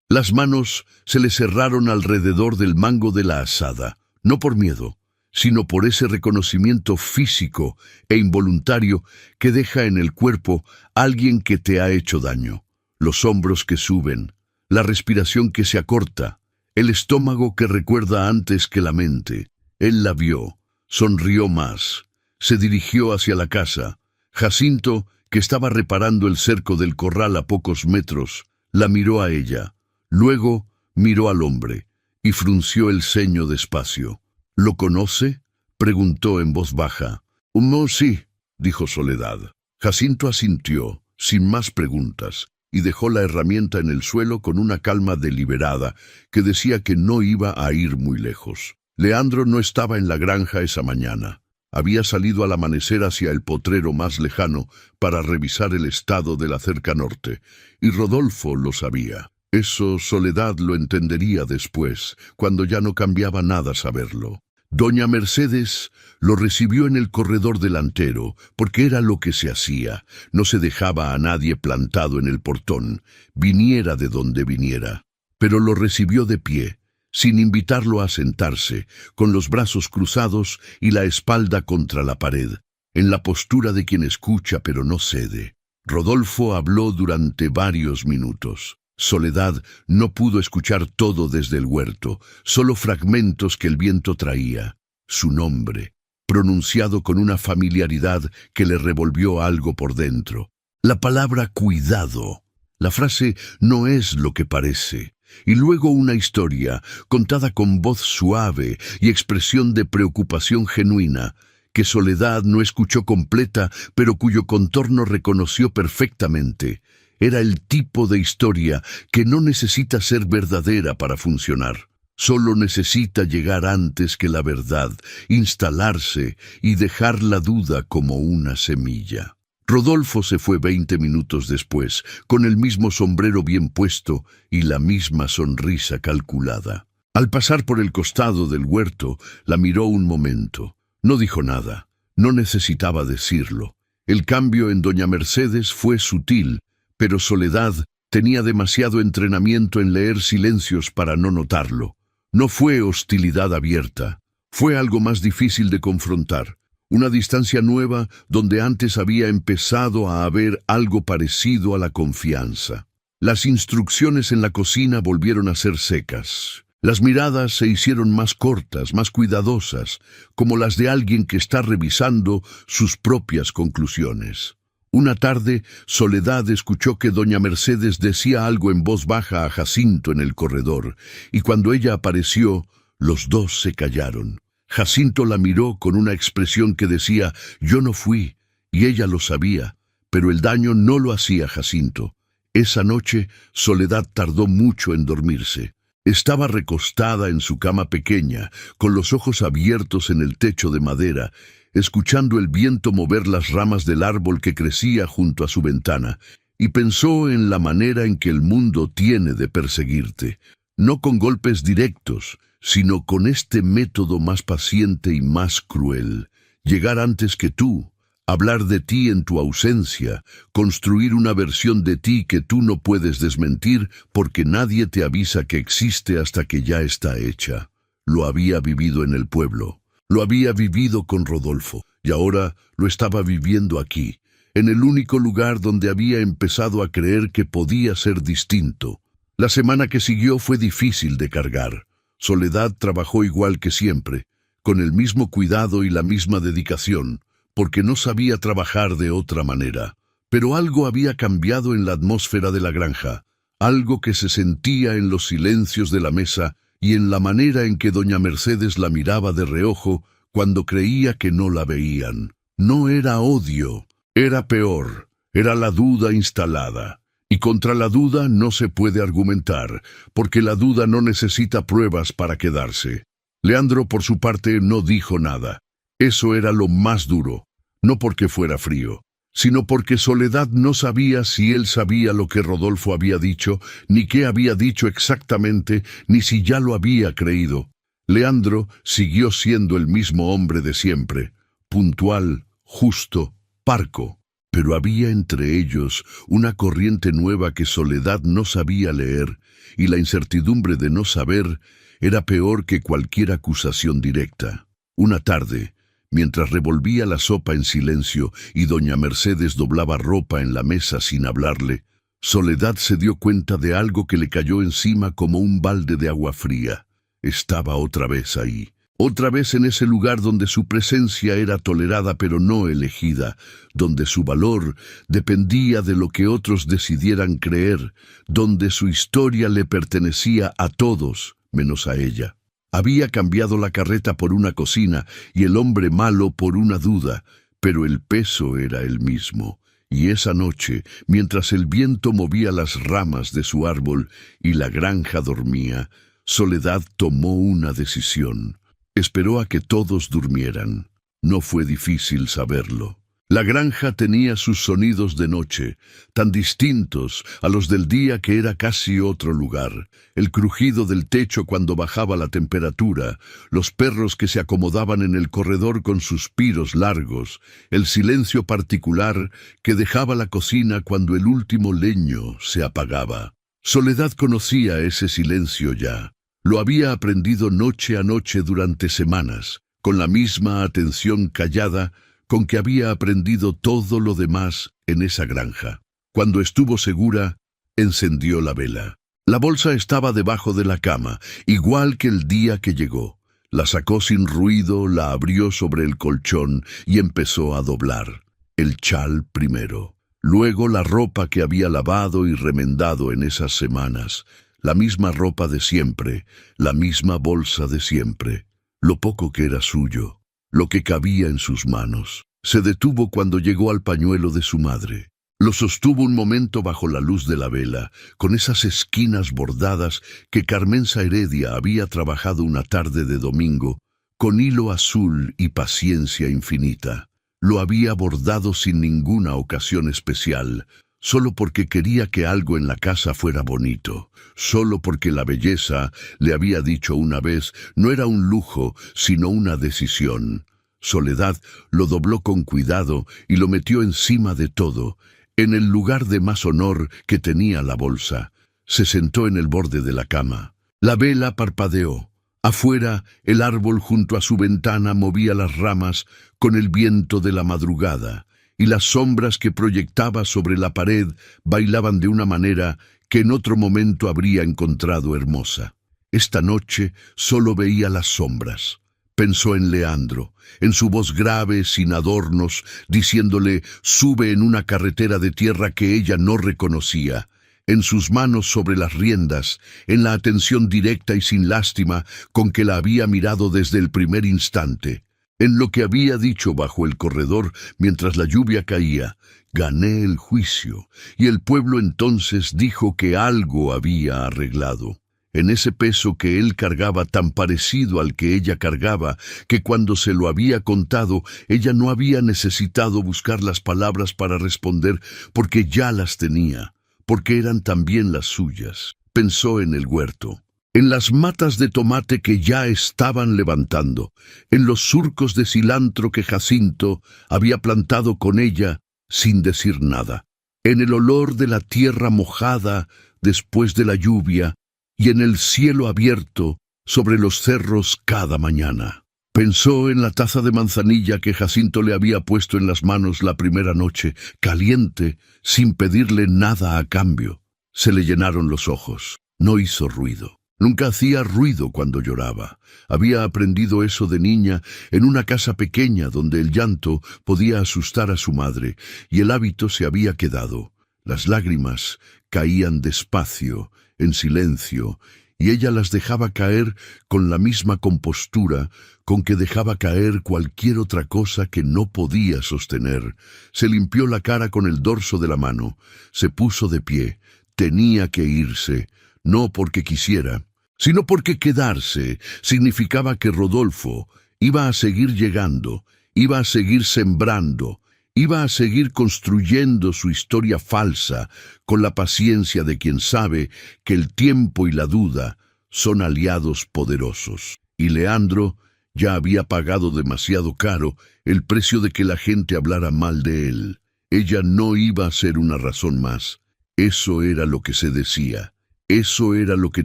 Las manos se le cerraron alrededor del mango de la azada, no por miedo, sino por ese reconocimiento físico e involuntario que deja en el cuerpo alguien que te ha hecho daño. Los hombros que suben, la respiración que se acorta, el estómago que recuerda antes que la mente. Él la vio, sonrió más, se dirigió hacia la casa. Jacinto, que estaba reparando el cerco del corral a pocos metros, la miró a ella, luego miró al hombre y frunció el ceño despacio. «¿Lo conoce?», preguntó en voz baja. «No, sí», dijo Soledad. Jacinto asintió, sin más preguntas, y dejó la herramienta en el suelo con una calma deliberada que decía que no iba a ir muy lejos. Leandro no estaba en la granja esa mañana. Había salido al amanecer hacia el potrero más lejano para revisar el estado de la cerca norte, y Rodolfo lo sabía. Eso Soledad lo entendería después, cuando ya no cambiaba nada saberlo. Doña Mercedes lo recibió en el corredor delantero, porque era lo que se hacía. No se dejaba a nadie plantado en el portón, viniera de donde viniera. Pero lo recibió de pie, sin invitarlo a sentarse, con los brazos cruzados y la espalda contra la pared, en la postura de quien escucha pero no cede. Rodolfo habló durante varios minutos. Soledad no pudo escuchar todo desde el huerto, solo fragmentos que el viento traía. Su nombre, pronunciado con una familiaridad que le revolvió algo por dentro. La palabra cuidado. La frase no es lo que parece. Y luego una historia, contada con voz suave y expresión de preocupación genuina, que Soledad no escuchó completa, pero cuyo contorno reconoció perfectamente. Era el tipo de historia que no necesita ser verdadera para funcionar. Solo necesita llegar antes que la verdad, instalarse y dejar la duda como una semilla. Rodolfo se fue 20 minutos después, con el mismo sombrero bien puesto y la misma sonrisa calculada. Al pasar por el costado del huerto, la miró un momento. No dijo nada, no necesitaba decirlo. El cambio en doña Mercedes fue sutil, pero Soledad tenía demasiado entrenamiento en leer silencios para no notarlo. No fue hostilidad abierta, fue algo más difícil de confrontar. Una distancia nueva donde antes había empezado a haber algo parecido a la confianza. Las instrucciones en la cocina volvieron a ser secas. Las miradas se hicieron más cortas, más cuidadosas, como las de alguien que está revisando sus propias conclusiones. Una tarde, Soledad escuchó que doña Mercedes decía algo en voz baja a Jacinto en el corredor, y cuando ella apareció, los dos se callaron. Jacinto la miró con una expresión que decía, «Yo no fui», y ella lo sabía, pero el daño no lo hacía Jacinto. Esa noche, Soledad tardó mucho en dormirse. Estaba recostada en su cama pequeña, con los ojos abiertos en el techo de madera, escuchando el viento mover las ramas del árbol que crecía junto a su ventana, y pensó en la manera en que el mundo tiene de perseguirte, no con golpes directos, sino con este método más paciente y más cruel, llegar antes que tú, hablar de ti en tu ausencia, construir una versión de ti que tú no puedes desmentir porque nadie te avisa que existe hasta que ya está hecha. Lo había vivido en el pueblo, lo había vivido con Rodolfo, y ahora lo estaba viviendo aquí, en el único lugar donde había empezado a creer que podía ser distinto. La semana que siguió fue difícil de cargar. Soledad trabajó igual que siempre, con el mismo cuidado y la misma dedicación, porque no sabía trabajar de otra manera. Pero algo había cambiado en la atmósfera de la granja, algo que se sentía en los silencios de la mesa y en la manera en que doña Mercedes la miraba de reojo cuando creía que no la veían. No era odio, era peor, era la duda instalada. Y contra la duda no se puede argumentar, porque la duda no necesita pruebas para quedarse. Leandro, por su parte, no dijo nada. Eso era lo más duro, no porque fuera frío, sino porque Soledad no sabía si él sabía lo que Rodolfo había dicho, ni qué había dicho exactamente, ni si ya lo había creído. Leandro siguió siendo el mismo hombre de siempre, puntual, justo, parco. Pero había entre ellos una corriente nueva que Soledad no sabía leer, y la incertidumbre de no saber era peor que cualquier acusación directa. Una tarde, mientras revolvía la sopa en silencio y doña Mercedes doblaba ropa en la mesa sin hablarle, Soledad se dio cuenta de algo que le cayó encima como un balde de agua fría. Estaba otra vez ahí. Otra vez en ese lugar donde su presencia era tolerada pero no elegida, donde su valor dependía de lo que otros decidieran creer, donde su historia le pertenecía a todos, menos a ella. Había cambiado la carreta por una cocina y el hombre malo por una duda, pero el peso era el mismo. Y esa noche, mientras el viento movía las ramas de su árbol y la granja dormía, Soledad tomó una decisión. Esperó a que todos durmieran. No fue difícil saberlo. La granja tenía sus sonidos de noche, tan distintos a los del día que era casi otro lugar. El crujido del techo cuando bajaba la temperatura, los perros que se acomodaban en el corredor con suspiros largos, el silencio particular que dejaba la cocina cuando el último leño se apagaba. Soledad conocía ese silencio ya. Lo había aprendido noche a noche durante semanas, con la misma atención callada con que había aprendido todo lo demás en esa granja. Cuando estuvo segura, encendió la vela. La bolsa estaba debajo de la cama, igual que el día que llegó. La sacó sin ruido, la abrió sobre el colchón y empezó a doblar. El chal primero, luego la ropa que había lavado y remendado en esas semanas. La misma ropa de siempre, la misma bolsa de siempre, lo poco que era suyo, lo que cabía en sus manos. Se detuvo cuando llegó al pañuelo de su madre. Lo sostuvo un momento bajo la luz de la vela, con esas esquinas bordadas que Carmenza Heredia había trabajado una tarde de domingo, con hilo azul y paciencia infinita. Lo había bordado sin ninguna ocasión especial, solo porque quería que algo en la casa fuera bonito, solo porque la belleza, le había dicho una vez, no era un lujo, sino una decisión. Soledad lo dobló con cuidado y lo metió encima de todo, en el lugar de más honor que tenía la bolsa. Se sentó en el borde de la cama. La vela parpadeó. Afuera, el árbol junto a su ventana movía las ramas con el viento de la madrugada, y las sombras que proyectaba sobre la pared bailaban de una manera que en otro momento habría encontrado hermosa. Esta noche solo veía las sombras. Pensó en Leandro, en su voz grave, sin adornos, diciéndole «sube» en una carretera de tierra que ella no reconocía, en sus manos sobre las riendas, en la atención directa y sin lástima con que la había mirado desde el primer instante, en lo que había dicho bajo el corredor mientras la lluvia caía. «Gané el juicio», y el pueblo entonces dijo que algo había arreglado. En ese peso que él cargaba tan parecido al que ella cargaba, que cuando se lo había contado, ella no había necesitado buscar las palabras para responder, porque ya las tenía, porque eran también las suyas. Pensó en el huerto, en las matas de tomate que ya estaban levantando, en los surcos de cilantro que Jacinto había plantado con ella sin decir nada, en el olor de la tierra mojada después de la lluvia y en el cielo abierto sobre los cerros cada mañana. Pensó en la taza de manzanilla que Jacinto le había puesto en las manos la primera noche, caliente, sin pedirle nada a cambio. Se le llenaron los ojos. No hizo ruido. Nunca hacía ruido cuando lloraba. Había aprendido eso de niña en una casa pequeña donde el llanto podía asustar a su madre, y el hábito se había quedado. Las lágrimas caían despacio, en silencio, y ella las dejaba caer con la misma compostura con que dejaba caer cualquier otra cosa que no podía sostener. Se limpió la cara con el dorso de la mano, se puso de pie. Tenía que irse, no porque quisiera, sino porque quedarse significaba que Rodolfo iba a seguir llegando, iba a seguir sembrando, iba a seguir construyendo su historia falsa con la paciencia de quien sabe que el tiempo y la duda son aliados poderosos. Y Leandro ya había pagado demasiado caro el precio de que la gente hablara mal de él. Ella no iba a ser una razón más. Eso era lo que se decía. Eso era lo que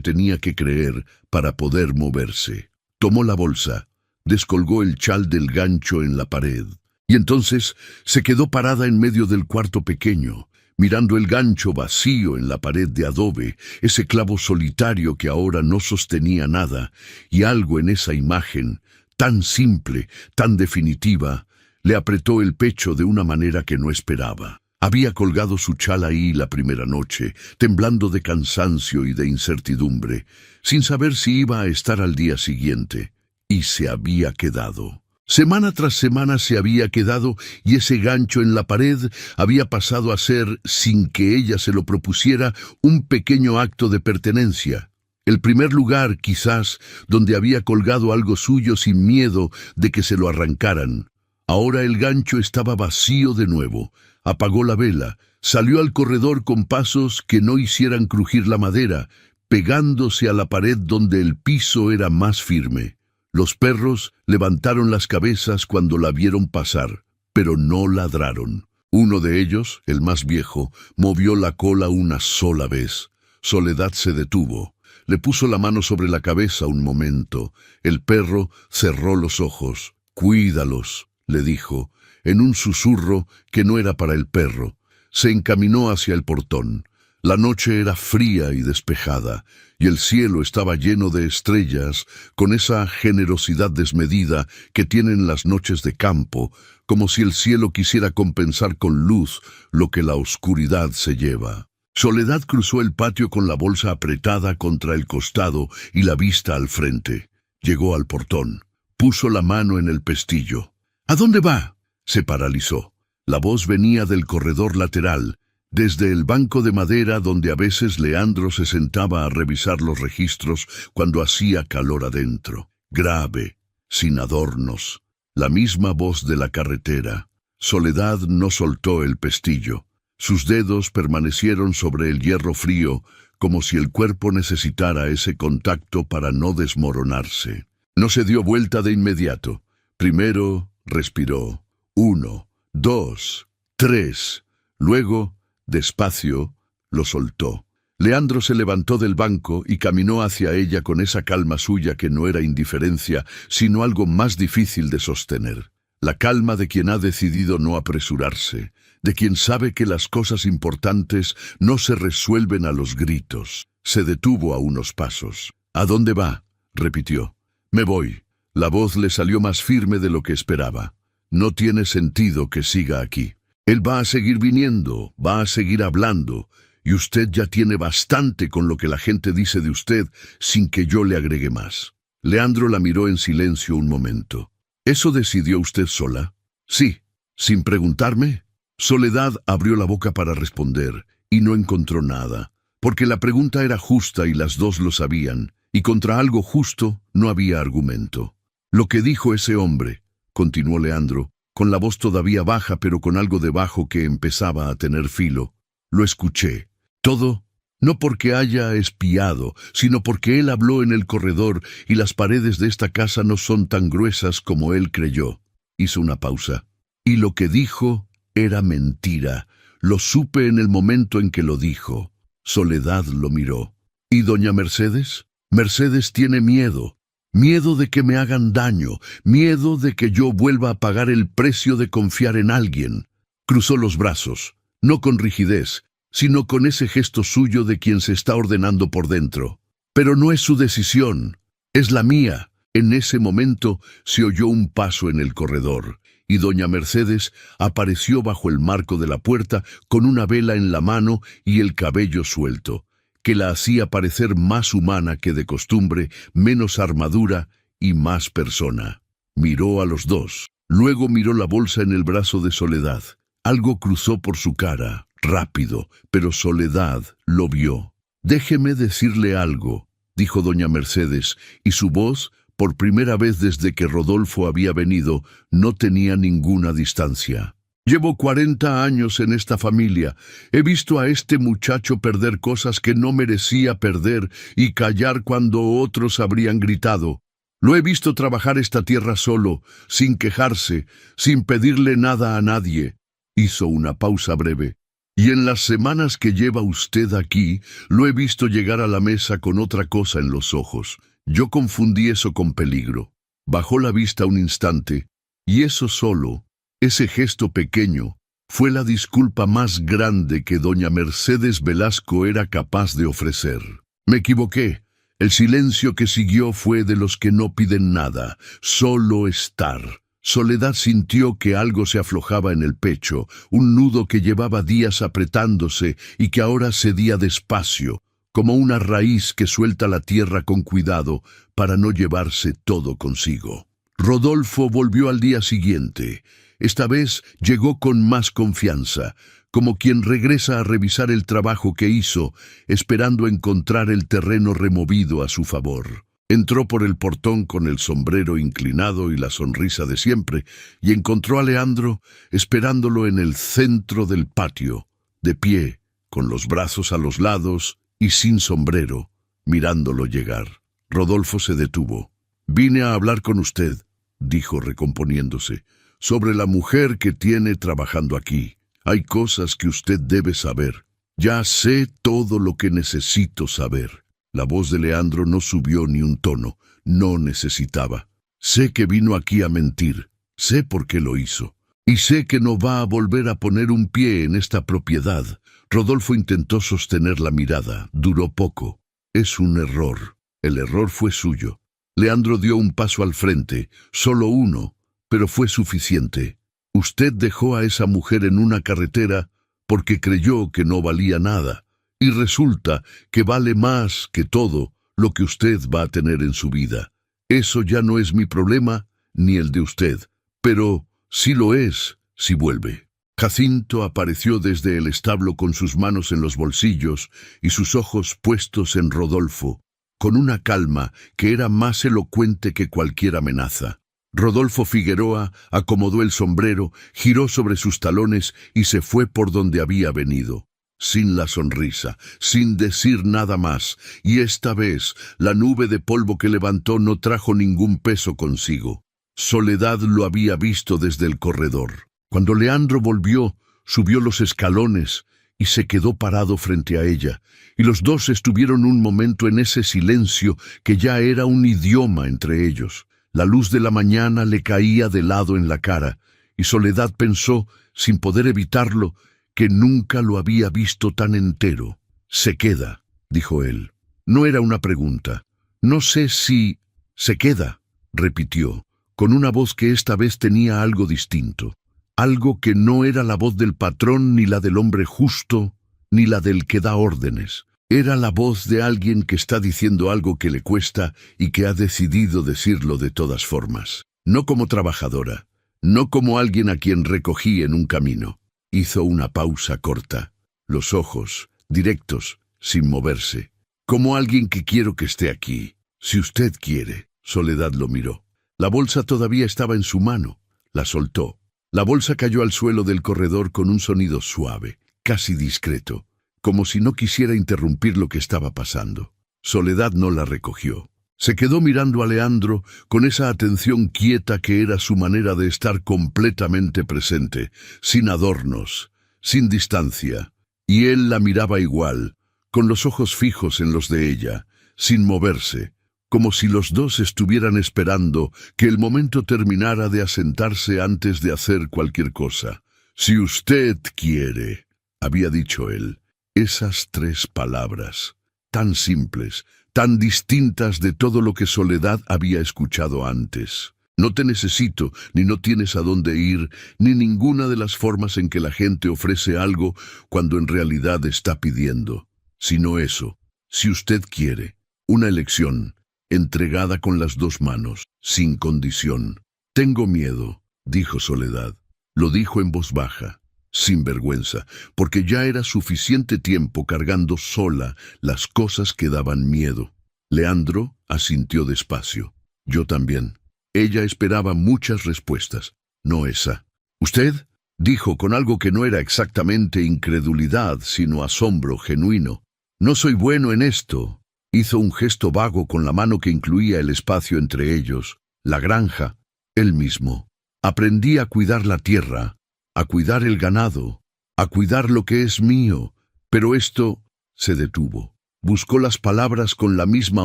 tenía que creer para poder moverse. Tomó la bolsa, descolgó el chal del gancho en la pared, y entonces se quedó parada en medio del cuarto pequeño, mirando el gancho vacío en la pared de adobe, ese clavo solitario que ahora no sostenía nada, y algo en esa imagen, tan simple, tan definitiva, le apretó el pecho de una manera que no esperaba. Había colgado su chal ahí la primera noche, temblando de cansancio y de incertidumbre, sin saber si iba a estar al día siguiente, y se había quedado. Semana tras semana se había quedado, y ese gancho en la pared había pasado a ser, sin que ella se lo propusiera, un pequeño acto de pertenencia. El primer lugar, quizás, donde había colgado algo suyo sin miedo de que se lo arrancaran. Ahora el gancho estaba vacío de nuevo. Apagó la vela, salió al corredor con pasos que no hicieran crujir la madera, pegándose a la pared donde el piso era más firme. Los perros levantaron las cabezas cuando la vieron pasar, pero no ladraron. Uno de ellos, el más viejo, movió la cola una sola vez. Soledad se detuvo. Le puso la mano sobre la cabeza un momento. El perro cerró los ojos. «Cuídalos», le dijo, en un susurro que no era para el perro. Se encaminó hacia el portón. La noche era fría y despejada, y el cielo estaba lleno de estrellas, con esa generosidad desmedida que tienen las noches de campo, como si el cielo quisiera compensar con luz lo que la oscuridad se lleva. Soledad cruzó el patio con la bolsa apretada contra el costado y la vista al frente. Llegó al portón. Puso la mano en el pestillo. «¿A dónde va?». Se paralizó. La voz venía del corredor lateral, desde el banco de madera donde a veces Leandro se sentaba a revisar los registros cuando hacía calor adentro. Grave, sin adornos. La misma voz de la carretera. Soledad no soltó el pestillo. Sus dedos permanecieron sobre el hierro frío, como si el cuerpo necesitara ese contacto para no desmoronarse. No se dio vuelta de inmediato. Primero respiró. 1, 2, 3. Luego, despacio, lo soltó. Leandro se levantó del banco y caminó hacia ella con esa calma suya que no era indiferencia, sino algo más difícil de sostener. La calma de quien ha decidido no apresurarse, de quien sabe que las cosas importantes no se resuelven a los gritos. Se detuvo a unos pasos. «¿A dónde va?», repitió. «Me voy». La voz le salió más firme de lo que esperaba. «No tiene sentido que siga aquí. Él va a seguir viniendo, va a seguir hablando, y usted ya tiene bastante con lo que la gente dice de usted sin que yo le agregue más». Leandro la miró en silencio un momento. «¿Eso decidió usted sola?». «Sí». «¿Sin preguntarme?». Soledad abrió la boca para responder, y no encontró nada, porque la pregunta era justa y las dos lo sabían, y contra algo justo no había argumento. «Lo que dijo ese hombre», continuó Leandro, con la voz todavía baja pero con algo debajo que empezaba a tener filo. «Lo escuché. Todo, No porque haya espiado, sino porque él habló en el corredor y las paredes de esta casa no son tan gruesas como él creyó. Hizo una pausa. Y lo que dijo era mentira. Lo supe en el momento en que lo dijo. Soledad lo miró. ¿Y doña Mercedes? Mercedes tiene miedo. Miedo de que me hagan daño. Miedo de que yo vuelva a pagar el precio de confiar en alguien. Cruzó los brazos, no con rigidez, sino con ese gesto suyo de quien se está ordenando por dentro. Pero no es su decisión, es la mía. En ese momento se oyó un paso en el corredor, y doña Mercedes apareció bajo el marco de la puerta con una vela en la mano y el cabello suelto, que la hacía parecer más humana que de costumbre, menos armadura y más persona. Miró a los dos, luego miró la bolsa en el brazo de Soledad. Algo cruzó por su cara, rápido, pero Soledad lo vio. «Déjeme decirle algo», dijo doña Mercedes, y su voz, por primera vez desde que Rodolfo había venido, no tenía ninguna distancia. «Llevo 40 años en esta familia. He visto a este muchacho perder cosas que no merecía perder y callar cuando otros habrían gritado. Lo he visto trabajar esta tierra solo, sin quejarse, sin pedirle nada a nadie». Hizo una pausa breve. «Y en las semanas que lleva usted aquí, lo he visto llegar a la mesa con otra cosa en los ojos. Yo confundí eso con peligro». Bajó la vista un instante, y eso solo, ese gesto pequeño, fue la disculpa más grande que doña Mercedes Velasco era capaz de ofrecer. «Me equivoqué. El silencio que siguió fue de los que no piden nada, solo estar». Soledad sintió que algo se aflojaba en el pecho, un nudo que llevaba días apretándose y que ahora cedía despacio, como una raíz que suelta la tierra con cuidado para no llevarse todo consigo. Rodolfo volvió al día siguiente. Esta vez llegó con más confianza, como quien regresa a revisar el trabajo que hizo, esperando encontrar el terreno removido a su favor. Entró por el portón con el sombrero inclinado y la sonrisa de siempre, y encontró a Leandro esperándolo en el centro del patio, de pie, con los brazos a los lados y sin sombrero, mirándolo llegar. Rodolfo se detuvo. «Vine a hablar con usted», dijo recomponiéndose, «sobre la mujer que tiene trabajando aquí. Hay cosas que usted debe saber. Ya sé todo lo que necesito saber». La voz de Leandro no subió ni un tono, no necesitaba. «Sé que vino aquí a mentir, sé por qué lo hizo, y sé que no va a volver a poner un pie en esta propiedad». Rodolfo intentó sostener la mirada, duró poco. «Es un error, el error fue suyo». Leandro dio un paso al frente, solo uno, pero fue suficiente. «Usted dejó a esa mujer en una carretera porque creyó que no valía nada. Y resulta que vale más que todo lo que usted va a tener en su vida. Eso ya no es mi problema, ni el de usted, pero sí lo es si vuelve». Jacinto apareció desde el establo con sus manos en los bolsillos y sus ojos puestos en Rodolfo, con una calma que era más elocuente que cualquier amenaza. Rodolfo Figueroa acomodó el sombrero, giró sobre sus talones y se fue por donde había venido. Sin la sonrisa, sin decir nada más, y esta vez la nube de polvo que levantó no trajo ningún peso consigo. Soledad lo había visto desde el corredor. Cuando Leandro volvió, subió los escalones y se quedó parado frente a ella, y los dos estuvieron un momento en ese silencio que ya era un idioma entre ellos. La luz de la mañana le caía de lado en la cara, y Soledad pensó, sin poder evitarlo, que nunca lo había visto tan entero. «Se queda», dijo él. No era una pregunta. «No sé si...» «Se queda», repitió, con una voz que esta vez tenía algo distinto. Algo que no era la voz del patrón, ni la del hombre justo, ni la del que da órdenes. Era la voz de alguien que está diciendo algo que le cuesta y que ha decidido decirlo de todas formas. No como trabajadora, no como alguien a quien recogí en un camino. Hizo una pausa corta, los ojos, directos, sin moverse. «Como alguien que quiero que esté aquí, si usted quiere». Soledad lo miró. La bolsa todavía estaba en su mano. La soltó. La bolsa cayó al suelo del corredor con un sonido suave, casi discreto. como si no quisiera interrumpir lo que estaba pasando. Soledad no la recogió. Se quedó mirando a Leandro con esa atención quieta que era su manera de estar completamente presente, sin adornos, sin distancia. Y él la miraba igual, con los ojos fijos en los de ella, sin moverse, como si los dos estuvieran esperando que el momento terminara de asentarse antes de hacer cualquier cosa. «Si usted quiere», había dicho él, esas 3 palabras, tan simples, tan distintas de todo lo que Soledad había escuchado antes. No te necesito, ni no tienes a dónde ir, ni ninguna de las formas en que la gente ofrece algo cuando en realidad está pidiendo. Sino eso, si usted quiere, una elección, entregada con las 2 manos, sin condición. «Tengo miedo», dijo Soledad. Lo dijo en voz baja, sin vergüenza, porque ya era suficiente tiempo cargando sola las cosas que daban miedo. Leandro asintió despacio. «Yo también». Ella esperaba muchas respuestas, no esa. «¿Usted?», dijo con algo que no era exactamente incredulidad, sino asombro genuino. «No soy bueno en esto». Hizo un gesto vago con la mano que incluía el espacio entre ellos, la granja, él mismo. «Aprendí a cuidar la tierra, a cuidar el ganado, a cuidar lo que es mío, pero esto…» Se detuvo. Buscó las palabras con la misma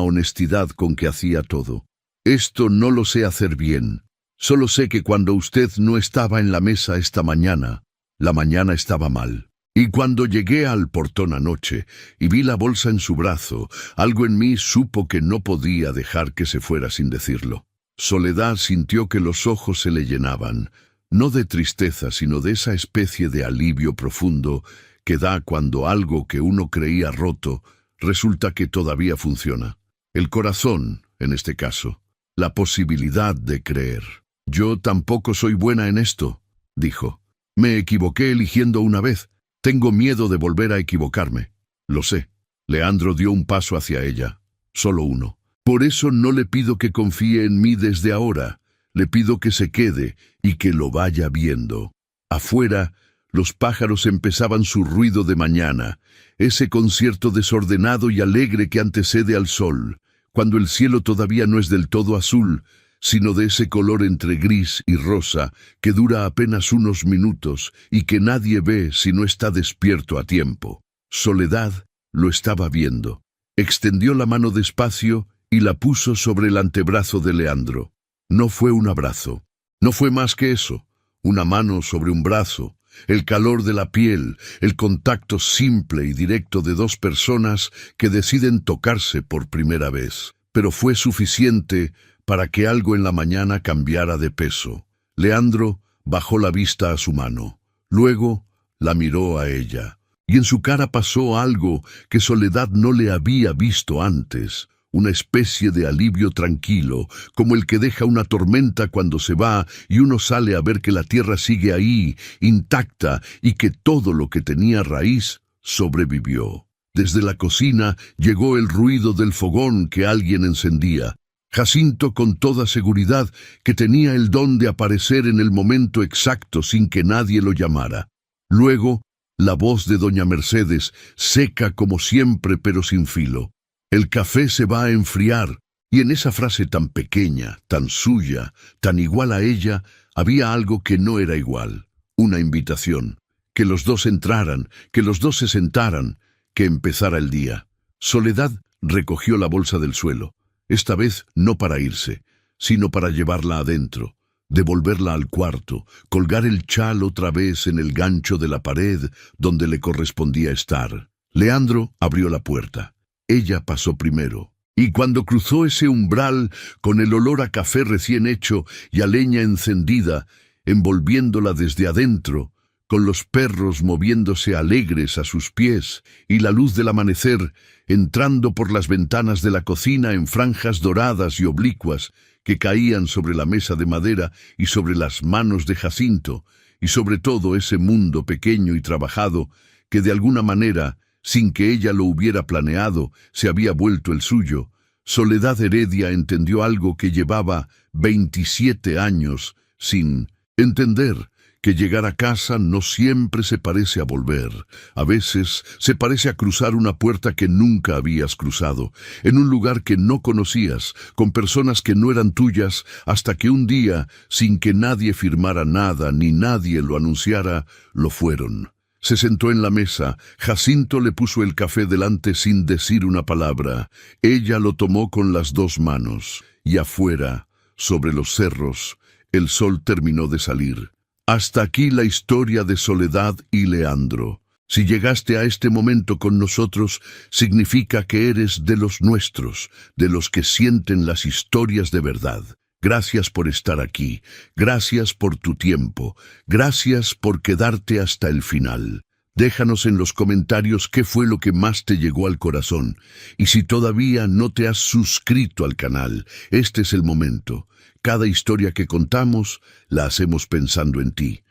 honestidad con que hacía todo. «Esto no lo sé hacer bien. Solo sé que cuando usted no estaba en la mesa esta mañana, la mañana estaba mal. Y cuando llegué al portón anoche y vi la bolsa en su brazo, algo en mí supo que no podía dejar que se fuera sin decirlo». Soledad sintió que los ojos se le llenaban, no de tristeza, sino de esa especie de alivio profundo que da cuando algo que uno creía roto resulta que todavía funciona. El corazón, en este caso, la posibilidad de creer. «Yo tampoco soy buena en esto», dijo. «Me equivoqué eligiendo una vez. Tengo miedo de volver a equivocarme». «Lo sé». Leandro dio un paso hacia ella, solo uno. «Por eso no le pido que confíe en mí desde ahora. Le pido que se quede y que lo vaya viendo». Afuera, los pájaros empezaban su ruido de mañana, ese concierto desordenado y alegre que antecede al sol, cuando el cielo todavía no es del todo azul, sino de ese color entre gris y rosa que dura apenas unos minutos y que nadie ve si no está despierto a tiempo. Soledad lo estaba viendo. Extendió la mano despacio y la puso sobre el antebrazo de Leandro. No fue un abrazo, no fue más que eso, una mano sobre un brazo, el calor de la piel, el contacto simple y directo de 2 personas que deciden tocarse por primera vez. Pero fue suficiente para que algo en la mañana cambiara de peso. Leandro bajó la vista a su mano, luego la miró a ella, y en su cara pasó algo que Soledad no le había visto antes. Una especie de alivio tranquilo, como el que deja una tormenta cuando se va y uno sale a ver que la tierra sigue ahí, intacta, y que todo lo que tenía raíz sobrevivió. Desde la cocina llegó el ruido del fogón que alguien encendía. Jacinto, con toda seguridad, que tenía el don de aparecer en el momento exacto sin que nadie lo llamara. Luego, la voz de doña Mercedes, seca como siempre pero sin filo. «El café se va a enfriar», y en esa frase tan pequeña, tan suya, tan igual a ella, había algo que no era igual. Una invitación. Que los 2 entraran, que los 2 se sentaran, que empezara el día. Soledad recogió la bolsa del suelo, esta vez no para irse, sino para llevarla adentro, devolverla al cuarto, colgar el chal otra vez en el gancho de la pared donde le correspondía estar. Leandro abrió la puerta. Ella pasó primero, y cuando cruzó ese umbral con el olor a café recién hecho y a leña encendida, envolviéndola desde adentro, con los perros moviéndose alegres a sus pies y la luz del amanecer entrando por las ventanas de la cocina en franjas doradas y oblicuas que caían sobre la mesa de madera y sobre las manos de Jacinto, y sobre todo ese mundo pequeño y trabajado que de alguna manera, sin que ella lo hubiera planeado, se había vuelto el suyo. Soledad Heredia entendió algo que llevaba 27 años sin entender, que llegar a casa no siempre se parece a volver. A veces se parece a cruzar una puerta que nunca habías cruzado, en un lugar que no conocías, con personas que no eran tuyas, hasta que un día, sin que nadie firmara nada ni nadie lo anunciara, lo fueron. Se sentó en la mesa. Jacinto le puso el café delante sin decir una palabra. Ella lo tomó con las dos manos. Y afuera, sobre los cerros, el sol terminó de salir. Hasta aquí la historia de Soledad y Leandro. Si llegaste a este momento con nosotros, significa que eres de los nuestros, de los que sienten las historias de verdad. Gracias por estar aquí, gracias por tu tiempo, gracias por quedarte hasta el final. Déjanos en los comentarios qué fue lo que más te llegó al corazón. Y si todavía no te has suscrito al canal, este es el momento. Cada historia que contamos, la hacemos pensando en ti.